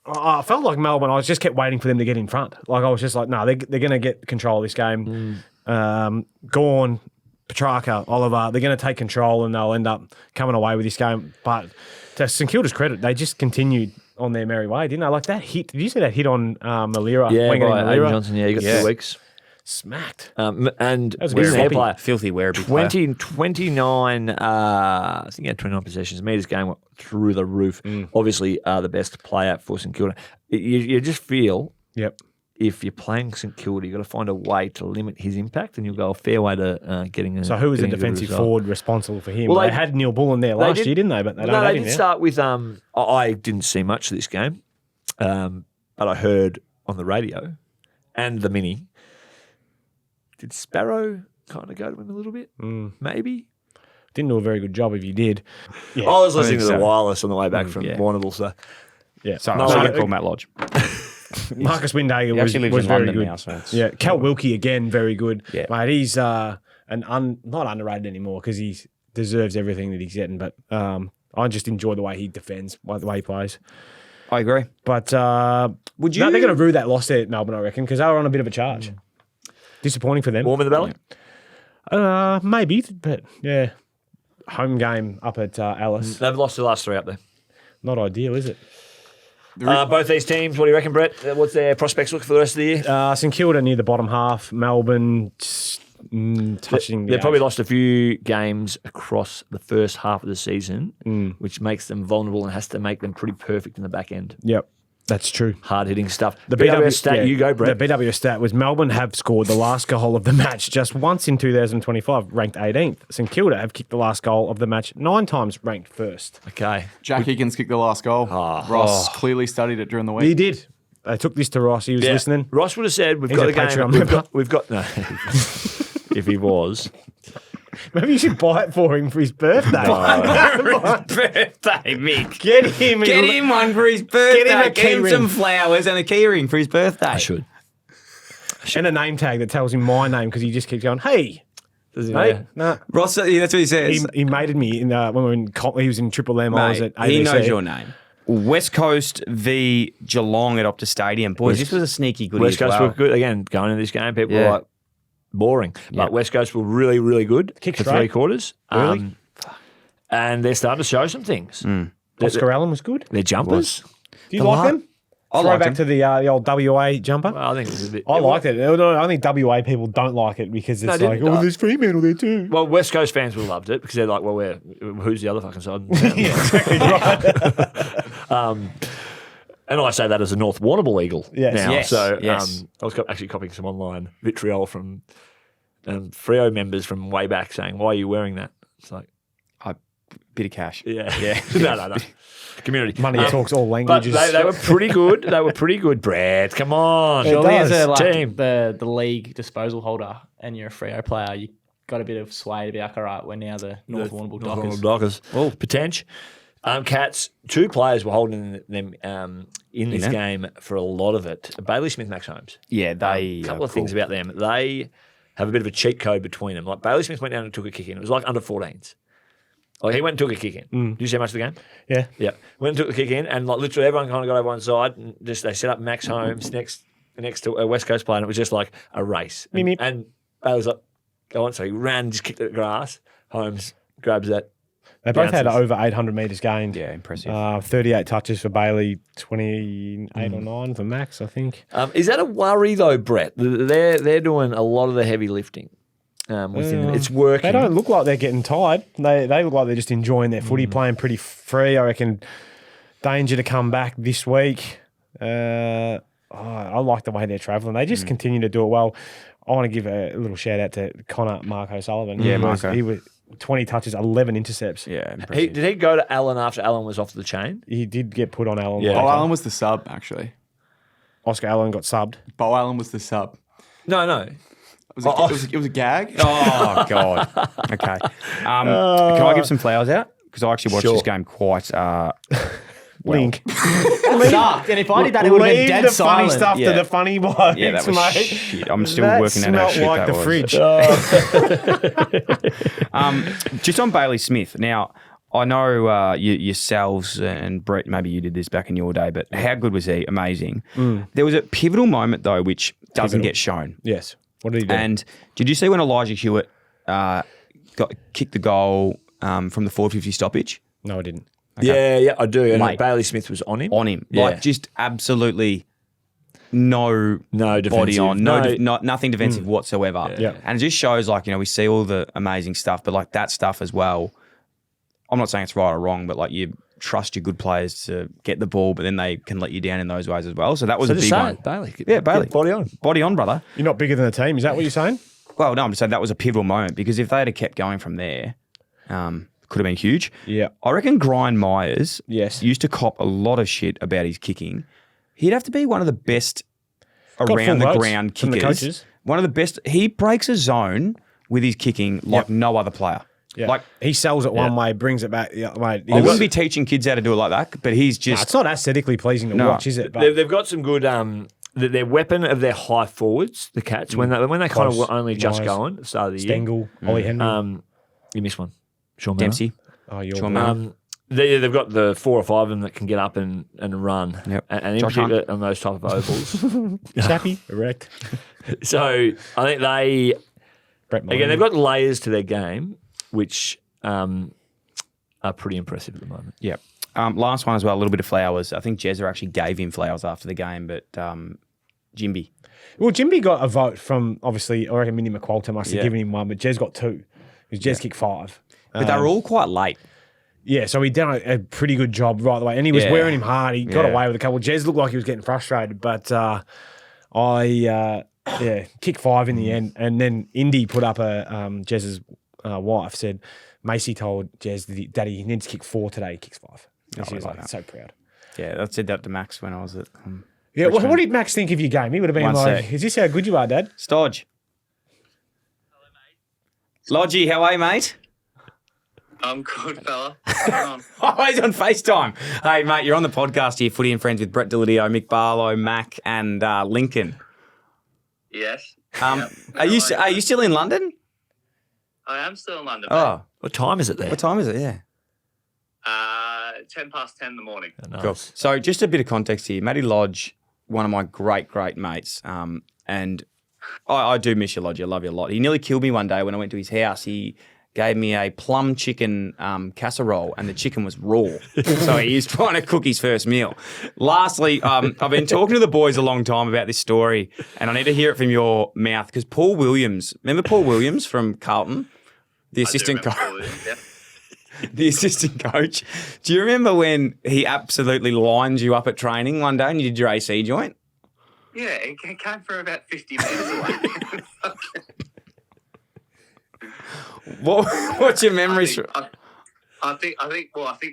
I felt like Melbourne. I just kept waiting for them to get in front. Like I was just like, no, they're going to get control of this game. Gawn, Petrarca, Oliver, they're going to take control and they'll end up coming away with this game. But to St Kilda's credit, they just continued on their merry way, didn't they? Like that hit. Did you see that hit on Malira? Yeah, Wenger by and Aidan Malira? Johnson. Yeah, he got 2 weeks. Smacked. And was a with bit their sloppy. player, Filthy Werribee player. 29, I think he had 29 possessions. Made his game through the roof. Obviously, the best player for St Kilda. You just feel Yep. if you're playing St Kilda, you've got to find a way to limit his impact, and you'll go a fair way to getting a. So who was the getting a good defensive result. forward responsible for him? Well, they they- had Neil Bullen there last year, didn't they? But they don't No, have they him did now. start with. I didn't see much of this game, but I heard on the radio and the mini. Did Sparrow kind of go to him a little bit? Maybe. Didn't do a very good job if you did. Yeah. I was listening to think the so. wireless on the way back from yeah. Warrnambool, so Yeah. Sorry, No, I should I- have called Matt Lodge. Marcus Windhager He actually lives was in very London good. now, so it's... Yeah, Cal Wilkie again, very good. Yeah. Mate, he's not underrated anymore because he deserves everything that he's getting. But I just enjoy the way he defends, the way he plays. I agree. But Would no, you- they're going to rue that loss there at Melbourne, I reckon, because they were on a bit of a charge. Disappointing for them. warm in the belly. Maybe, but yeah, home game up at Alice. They've lost the last 3 up there. Not ideal, is it? Both these teams, what do you reckon, Brett? What's their prospects look for the rest of the year? St Kilda near the bottom half. Melbourne touching. They've the probably edge. lost a few games across the first half of the season, which makes them vulnerable and has to make them pretty perfect in the back end. Yep, that's true. Hard-hitting stuff. The BWS stat, yeah, you go, Brett. The BWS stat was Melbourne have scored the last goal of the match just once in 2025, ranked 18th. St Kilda have kicked the last goal of the match 9 times, ranked first. Okay. Jack Higgins kicked the last goal. Ross clearly studied it during the week. He did. They took this to Ross. He was Yeah. listening. Ross would have said, we've He's got a the game. Patreon We've member. got no. If he was. Maybe you should buy it for him for his birthday. birthday, Mick. Get him. Get him one for his birthday. Get him a Get him key some ring. flowers and a key ring for his birthday. I should. And a name tag that tells him my name because he just keeps going, hey, Does he mate. know? Nah. Ross, yeah, that's what he says. He mated me when we were in. He was in Triple M. I was Mate, at ABC. he knows your name. West Coast v Geelong at Optus Stadium. Boys, this was a sneaky goodie West as Coast well. were good. Again, going into this game, people were Yeah. like, boring. But West Coast were really, really good Kicked for straight. 3 quarters. Really? And they're starting to show some things. Oscar Allen was good. They're jumpers. Do you like them? I Throw liked back him. to the old WA jumper. Well, I think it's a bit. I liked it. I think WA people don't like it because it's No, like, didn't- there's Fremantle there too. Well, West Coast fans would have loved it because they're like, well, who's the other fucking side? exactly right. And I say that as a North Warrnambool Eagle Yes. now. Yes, So yes. I was actually copying some online vitriol from Freo members from way back saying, why are you wearing that? It's like, Bit of cash. yeah. no. Community. Money talks all But languages. they were pretty good. They were pretty good, Brad. Come on. Surely as does. Team. the league disposal holder and you're a Freo player, you got a bit of sway to be like, all right, we're now the North Warrnambool Dockers. Dockers. Oh, potential. Cats, 2 players were holding them in this it? game for a lot of it. Bailey Smith, Max Holmes. Yeah, they. A couple of things about them. They have a bit of a cheat code between them. Like Bailey Smith went down and took a kick in. It was like under 14s. Like he went and took a kick in. Did you see much of the game? yeah. Yeah. Went and took the kick in, and like literally everyone kind of got over one side, and just they set up Max Holmes next to a West Coast player, and it was just like a race. Meep, meep. And Bailey was like, go on. So he ran, just kicked at the grass. Holmes grabs that. They both had Bounces. over 800 metres gained. Yeah, impressive. 38 touches for Bailey, 28 or 9 for Max, I think. Is that a worry though, Brett? They're doing a lot of the heavy lifting. Within them. It's working. They don't look like they're getting tired. They look like they're just enjoying their footy, playing pretty free. I reckon danger to come back this week. I like the way they're travelling. They just continue to do it well. I want to give a little shout out to Connor Mark O'Sullivan. Yeah, He was 20 touches, 11 intercepts. yeah, impressive. Did he go to Allan after Allan was off the chain? He did get put on Allen. Yeah. Bo later. Allen was the sub, actually. Oscar Allen got subbed. Bo Allen was the sub. No. It was a gag. Oh, God. Okay. Can I give some flowers out? because I actually watched this game quite. Link. Sucked. And if I did that, it would have been Leave dead the funny silent. stuff to the funny blokes, Yeah, that was mate. shit. I'm still That working out how smelt shit like that the was. fridge. Just on Bailey Smith. Now, I know yourselves and Brett, maybe you did this back in your day, but how good was he? Amazing. There was a pivotal moment, though, which doesn't get shown. Yes. What did he do? And did you see when Elijah Hewitt kicked the goal from the 450 stoppage? No, I didn't. Yeah, I do. And Mate. Bailey Smith was on him. On him. Yeah. Like, just absolutely no body defensive. on, nothing defensive whatsoever. Yeah. And it just shows, like, we see all the amazing stuff, but, like, that stuff as well, I'm not saying it's right or wrong, but, like, you trust your good players to get the ball, but then they can let you down in those ways as well. So that was a big one. Bailey. Yeah, Bailey. Get body on. Body on, brother. You're not bigger than the team. Is that what you're saying? Well, no, I'm just saying that was a pivotal moment because if they had kept going from there, could have been huge. Yeah. I reckon Brian Myers Yes. used to cop a lot of shit about his kicking. He'd have to be one of the best around the full votes ground from the kickers. coaches. One of the best. He breaks a zone with his kicking like no other player. Yeah. Like, he sells it one way, brings it back the other way. I wouldn't be teaching kids how to do it like that, but he's just... It's not aesthetically pleasing to watch, is it? But They've got some good. Their weapon of their high forwards, the Cats, when they kind of Close, were only just Myers, going at the start of the year. Stengel, Ollie Henry. You missed one. Sean Miller. Dempsey. Oh, you're Sean right. Miller. They've got the 4 or 5 of them that can get up and run. Yep. And in Josh particular on those type of ovals. Chappy, erect. So I think they, Brett again, they've got layers to their game, which are pretty impressive at the moment. Yeah. Last one as well, a little bit of flowers. I think Jezza actually gave him flowers after the game, but Jimby. Well, Jimby got a vote from, obviously, I reckon Minnie McQualter must have given him one, but Jez got 2. Because Jez kicked 5. But they were all quite late. Yeah, so he done a pretty good job right away. And he was wearing him hard. He got away with a couple. Jez looked like he was getting frustrated, but kicked 5 in the end. And then Indy put up Jez's wife said, Macy told Jez, Daddy, he needs to kick 4 today. He kicks 5. And she was like, so proud. Yeah, I said that to Max when I was at Yeah, what did Max think of your game? He would have been One like, sec. is this how good you are, Dad? Stodge. Hello, mate. Lodgy, how are you, mate? I'm good, fella. What's going on? Oh, he's on FaceTime. Hey, mate, you're on the podcast here, Footy and Friends with Brett Dilladio, Mick Barlow, Mac, and Lincoln. Yes. Are you still in London? I am still in London. Mate. Oh, What time is it there? what time is it? Yeah. 10 past 10 in the morning. Nice. Cool. So just a bit of context here. Matty Lodge, one of my great, great mates, and I do miss you, Lodge. I love you a lot. He nearly killed me one day when I went to his house. He gave me a plum chicken casserole, and the chicken was raw. So he was trying to cook his first meal. Lastly, I've been talking to the boys a long time about this story, and I need to hear it from your mouth because Paul Williams, remember Paul Williams from Carlton? The assistant coach. Yeah. The assistant coach. Do you remember when he absolutely lined you up at training one day and you did your AC joint? Yeah, it came from about 50 metres away. What's your memories? I think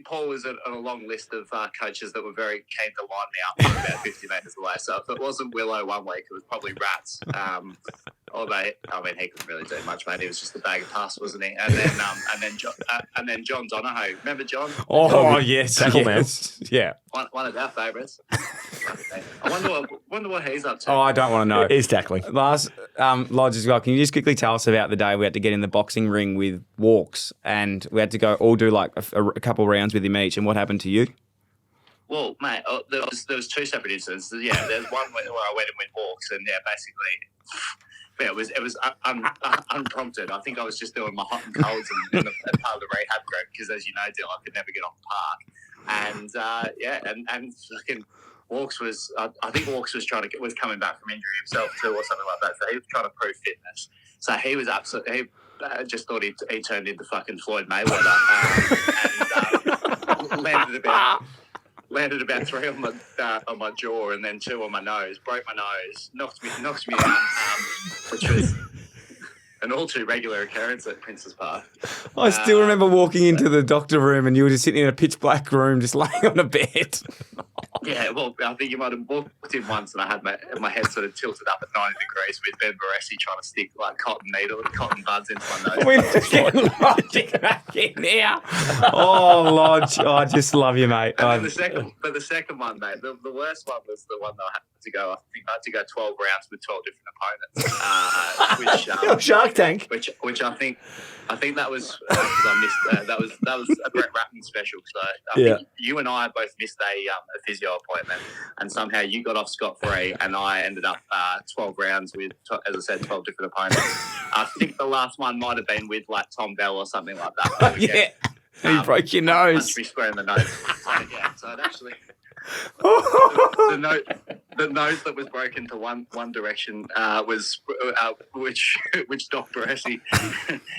Paul was on a long list of coaches that were very keen to line me up from about 50 metres away. So if it wasn't Willow one week, it was probably Rats. Although, I mean, he couldn't really do much, mate. He was just a bag of pus, wasn't he? And then John Donohoe. Remember John? Oh yes, Tackle man. Yeah. One of our favourites. I wonder what he's up to. Oh, I don't want to know. He's tackling. Last, Lodge as well. Can you just quickly tell us about the day we had to get in the boxing ring with Walks, and we had to go all do like a couple rounds with him each? And what happened to you? Well, mate, there was 2 separate incidents. Yeah, there's one where I went and Walks, and basically. Yeah, it was unprompted. I think I was just doing my hot and colds in the part of the rehab group because, as you know, Dill, I could never get off the park. And fucking Walks was. I think Walks was coming back from injury himself too, or something like that. So he was trying to prove fitness. So he was absolutely. He just thought he turned into fucking Floyd Mayweather and landed about 3 on my jaw and then 2 on my nose, broke my nose, knocked me out, which was an all too regular occurrence at Princes Park. I still remember walking into the doctor room and you were just sitting in a pitch black room, just laying on a bed. Yeah, well, I think you might have walked in once and I had my head sort of tilted up at 90 degrees with Ben Baresi trying to stick like cotton buds into my nose. We're just getting Lodge back in here. Oh, Lodge. Oh, I just love you, mate. And the second one, mate, the worst one was the one that I had to go. I think I had to go 12 rounds with 12 different opponents. Shark Tank. Which I think that was because I missed. That was a Brett Ratton special. So I think you and I both missed a physio appointment, and somehow you got off scot-free, and I ended up 12 rounds with, as I said, 12 different opponents. I think the last one might have been with like Tom Bell or something like that. Yeah. You broke your nose. Punched me square in the nose. So it actually. The nose that was broken to one direction was which Doc Baresi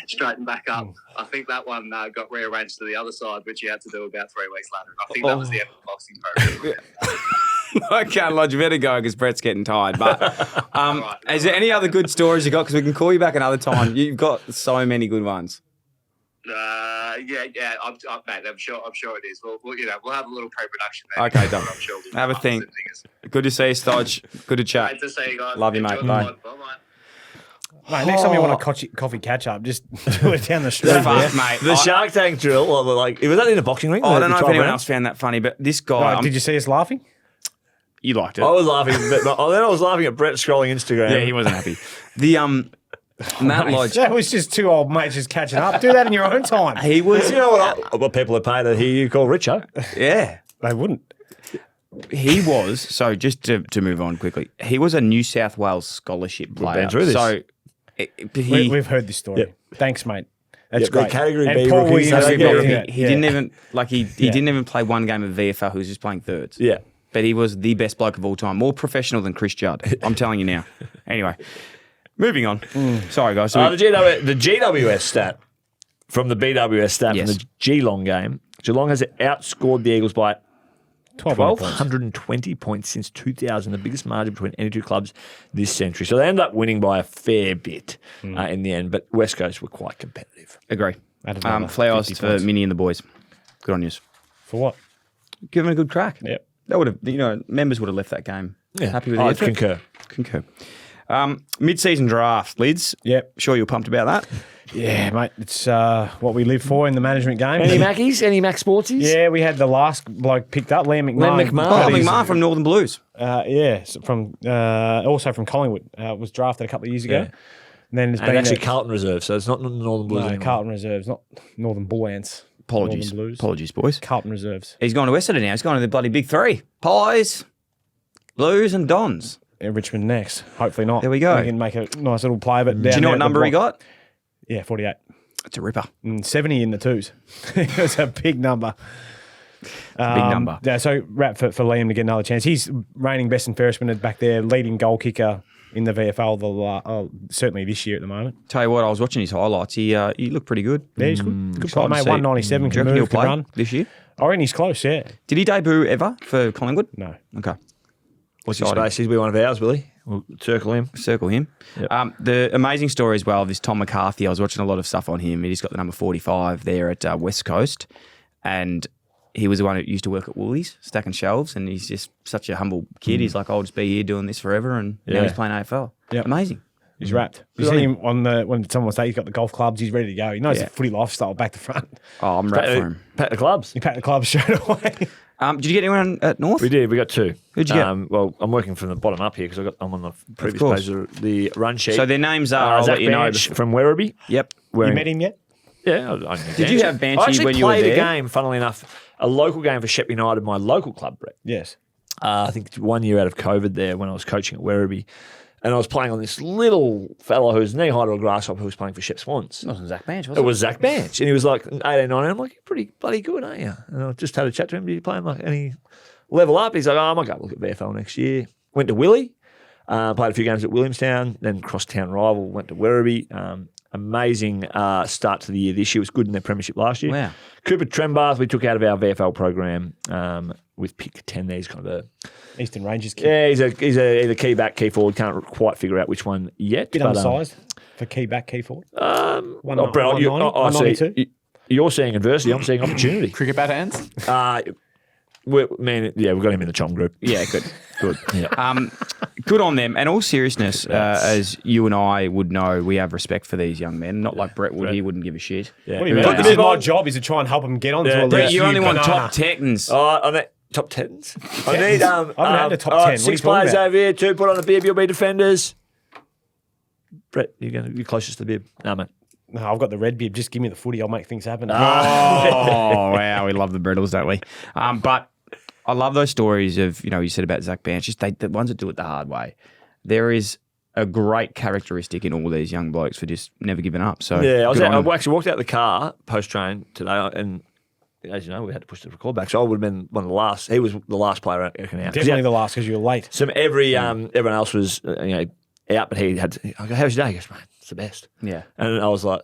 straightened back up. I think that one got rearranged to the other side, which he had to do about 3 weeks later. And I think that was the end of the boxing program. Okay, Lodge, you better go because Brett's getting tired. But is there any other good stories you got? Because we can call you back another time. You've got so many good ones. Yeah. Mate, I'm sure it is. We'll have a little pre-production there. Okay, done. I'm sure we'll Have a think. Good to see you, Stodge. Good to chat. Great to see you guys. Love you, mate. Enjoy Bye. the pod. Bye. Mate, next time you want a coffee catch-up, just do it down the street. Fuck, mate. The Shark Tank drill, was that in a boxing ring? I don't know if anyone else found that funny, but this guy... Right, did you see us laughing? You liked it. I was laughing, but then I was laughing at Brett scrolling Instagram. Yeah, he wasn't happy. The Matt Lodge... That was just two old mates just catching up. Do that in your own time. He was... You know what people are paid to hear you call Richo? Yeah. They wouldn't. He was, so just to move on quickly, he was a New South Wales scholarship player. been through this. So We've heard this story. Yep. Thanks, mate. That's Yep, the great. category and B Paul rookies, Williams, category he didn't even he didn't even play one game of VFL. He was just playing thirds. Yeah. But he was the best bloke of all time, more professional than Chris Judd. I'm telling you now. Anyway, moving on. Sorry, guys. So The GWS stat from the BWS stat Yes. from the Geelong game. Geelong has outscored the Eagles by 1,220 points since 2000, the biggest margin between any two clubs this century. So they ended up winning by a fair bit in the end, but West Coast were quite competitive. agree. Added another Flowers 50 for points. Minnie and the boys. Good on you. For what? Give him a good crack. Yep. That would have, members would have left that game happy with the I effort. concur. Mid-season draft, Lids. Yep. Sure you're pumped about that? Yeah, mate. It's what we live for in the management game. Any Mackies? Any Mac Sportsies? Yeah, we had the last bloke picked up, Liam McMahon. Liam McMahon. Oh, McMahon from Northern Blues. From also from Collingwood. Was drafted a couple of years ago. Yeah. And then there's And been actually Carlton Reserve, so it's not Northern Blues anymore. Carlton Reserves, not Northern Bull Ants. Apologies. Northern Blues. Apologies, boys. Carlton Reserves. He's gone to Essendon now. He's gone to the bloody big three. Pies, Blues and Dons. Yeah, Richmond next. Hopefully not. There we go. We can make a nice little play. But Do you know what number he got? Yeah, 48. It's a ripper. And 70 in the twos. It was a big number. Big number. Yeah, so wrap for Liam to get another chance. He's reigning best and fairest winner back there, leading goal kicker in the VFL, certainly this year at the moment. Tell you what, I was watching his highlights. He looked pretty good. Yeah, he's good. Good Excited player, to mate. see. 197, Do you can reckon he'll move, can play run. this year? I reckon he's close, yeah. Did he debut ever for Collingwood? No. Okay. What's his space? He'll be one of ours, will he? We'll circle him. Circle him. Yep. The amazing story as well of this Tom McCarthy. I was watching a lot of stuff on him. He's got the number 45 there at West Coast. And he was the one who used to work at Woolies, stacking shelves. And he's just such a humble kid. He's like, I'll just be here doing this forever. And now he's playing AFL. Yep. Amazing. He's wrapped. You see him on when someone was saying he's got the golf clubs, he's ready to go. He knows the footy lifestyle back to front. Oh, I'm wrapped for him. Pat the clubs. He packed the clubs straight away. Did you get anyone at North? We did. We got two. Who'd you get? Well, I'm working from the bottom up here because I'm on the previous course. page of the run sheet. So their names are, I'll Zach let you know. Banch from Werribee. Yep. You met him yet? Yeah. Did you have Banshee I actually when you were played there? a game, funnily enough, a local game for Shep United, my local club, Brett. Yes. I think 1 year out of COVID there when I was coaching at Werribee. And I was playing on this little fellow who's knee high to a grasshopper who was playing for Shep Swans. It wasn't Zach Banch, was It it? was Zach Banch. And he was like 18, 19. I'm like, you're pretty bloody good, aren't you? And I just had a chat to him. Did you play him? Like, and he level up. He's like, I might go look at VFL next year. Went to Willie. Played a few games at Williamstown. Then cross-town rival. Went to Werribee. Amazing start to the year this year. It was good in their premiership last year. Wow. Cooper Trembath, we took out of our VFL program with pick 10 there. He's kind of a... Eastern Rangers kid. Yeah, he's a either key back, key forward. Can't quite figure out which one yet. Bit but, undersized for key back, key forward. Brett, 190, 192. you're seeing adversity. I'm seeing opportunity. Cricket bat hands. we've got him in the Chom group. Yeah, good. Good. Yeah. Good on them. And all seriousness, as you and I would know, we have respect for these young men. Not like Brett would. He wouldn't give a shit. Yeah. What do you mean? This is my job is to try and help them get onto a list. Brett, you only want Banana. top tens. Oh, I mean, top tens. I need I haven't had a top 10. What are you 6 talking players about? over here. 2 put on the bib. You'll be defenders. Brett, you're closest to the bib. No, mate. No, I've got the red bib. Just give me the footy. I'll make things happen. Oh, wow. We love the Brittles, don't we? But I love those stories of, you said about Zach Banch, just the ones that do it the hard way. There is a great characteristic in all these young blokes for just never giving up. So Yeah, good on them. I actually walked out the car post-train today, and as you know, we had to push the record back, so I would have been one of the last. He was the last player out. Definitely the last because you were late. So everyone else was out, but he had to. I go, "How's your day?" He goes, "Mate, it's the best." Yeah. And I was like,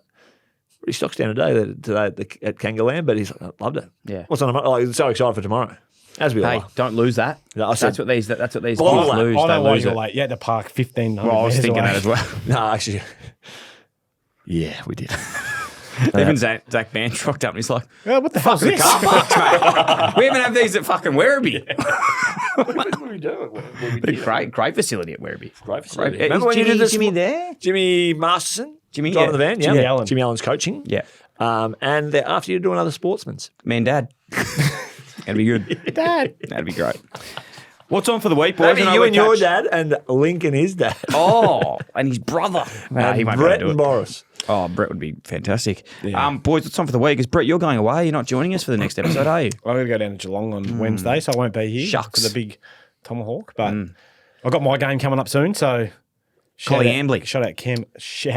"Pretty stocks down today at Kangaland," but he's like, "I loved it." Yeah. What's on? Like, so excited for tomorrow, as we Hey, are. don't lose that. No, I said- That's what these Bottle guys that. lose. I They know why lose you're it. late. You had to park 1,500 Well, I was metres thinking away. that as well. No, actually, yeah, we did. Even Zach Banch rocked up and he's like, Oh, what the hell's this? car parks, mate. We haven't had these at fucking Werribee. What are we doing? Great facility at Werribee. Great facility. Is Remember when you did this? Jimmy there? Jimmy Masterson, Jimmy, driving yeah. the van. Yeah, Jimmy Allan. Jimmy Allen's coaching. Yeah. And they're after you to do another Sportsman's. Me and Dad. That'd be good. Dad. That'd be great. What's on for the week, boys? Maybe I know you we're and your touched- dad and Link and his dad. Oh, and his brother. Nah, he and won't Brett be able and to do it. Morris. Oh, Brett would be fantastic. Boys, what's on for the week? Because Brett, you're going away. You're not joining us for the next episode, are you? I'm going to go down to Geelong on Wednesday, so I won't be here Shucks. for the big tomahawk. But I've got my game coming up soon, so Collie Ambley. Shout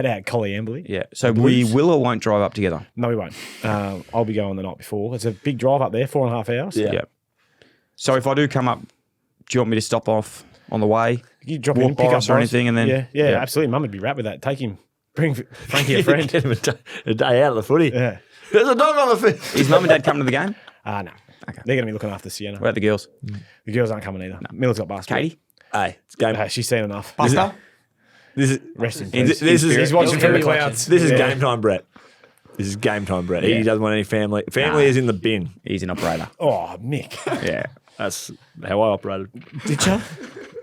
out Collie Ambley. Yeah. So we will or won't drive up together. No, we won't. I'll be going the night before. It's a big drive up there, 4.5 hours. Yeah. Yeah. So if I do come up, do you want me to stop off on the way? You drop Walk in, pick by up us or Boris. anything and then- yeah, Yeah. absolutely. Mum would be wrapped with that. Take him, bring Frankie a friend. Get him a day out of the footy. Yeah. There's a dog on the field. Is Mum and Dad coming to the game? No. Okay. They're going to be looking after Sienna. What about the girls? The girls aren't coming either. Miller's got basketball. Katie? Hey, it's game. She's seen enough. Buster? This is Rest in In- peace. this is He's watching He'll from the be clouds. this is Yeah. game time, Brett. This is game time, Brett. He doesn't want any family. Family is in the bin. He's an operator. Oh, Mick. Yeah. That's how I operated. Did you?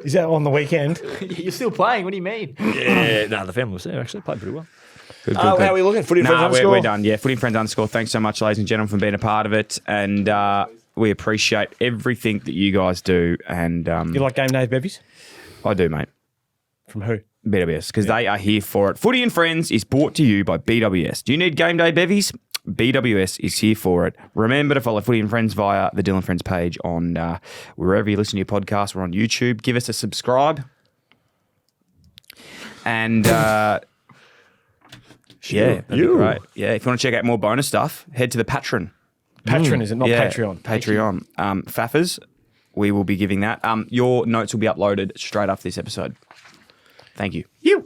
Is that on the weekend? You're still playing. What do you mean? Yeah, no, the family was there. Actually, played pretty well. Good, How are we looking? Footy and Nah, friends we're underscore? done. Yeah, Footy and Friends underscore. Thanks so much, ladies and gentlemen, for being a part of it. And we appreciate everything that you guys do. And You like game day bevies? I do, mate. From who? BWS, because they are here for it. Footy and Friends is brought to you by BWS. Do you need game day bevies? BWS is here for it. Remember to follow Footy and Friends via the Dylan Friends page on wherever you listen to your podcast. We're on YouTube. Give us a subscribe. And yeah, that'd be great. Yeah, if you want to check out more bonus stuff, head to the Patreon. Patreon, is it? Not Yeah, Patreon. Patreon. Faffers, we will be giving that. Your notes will be uploaded straight after this episode. Thank you. You.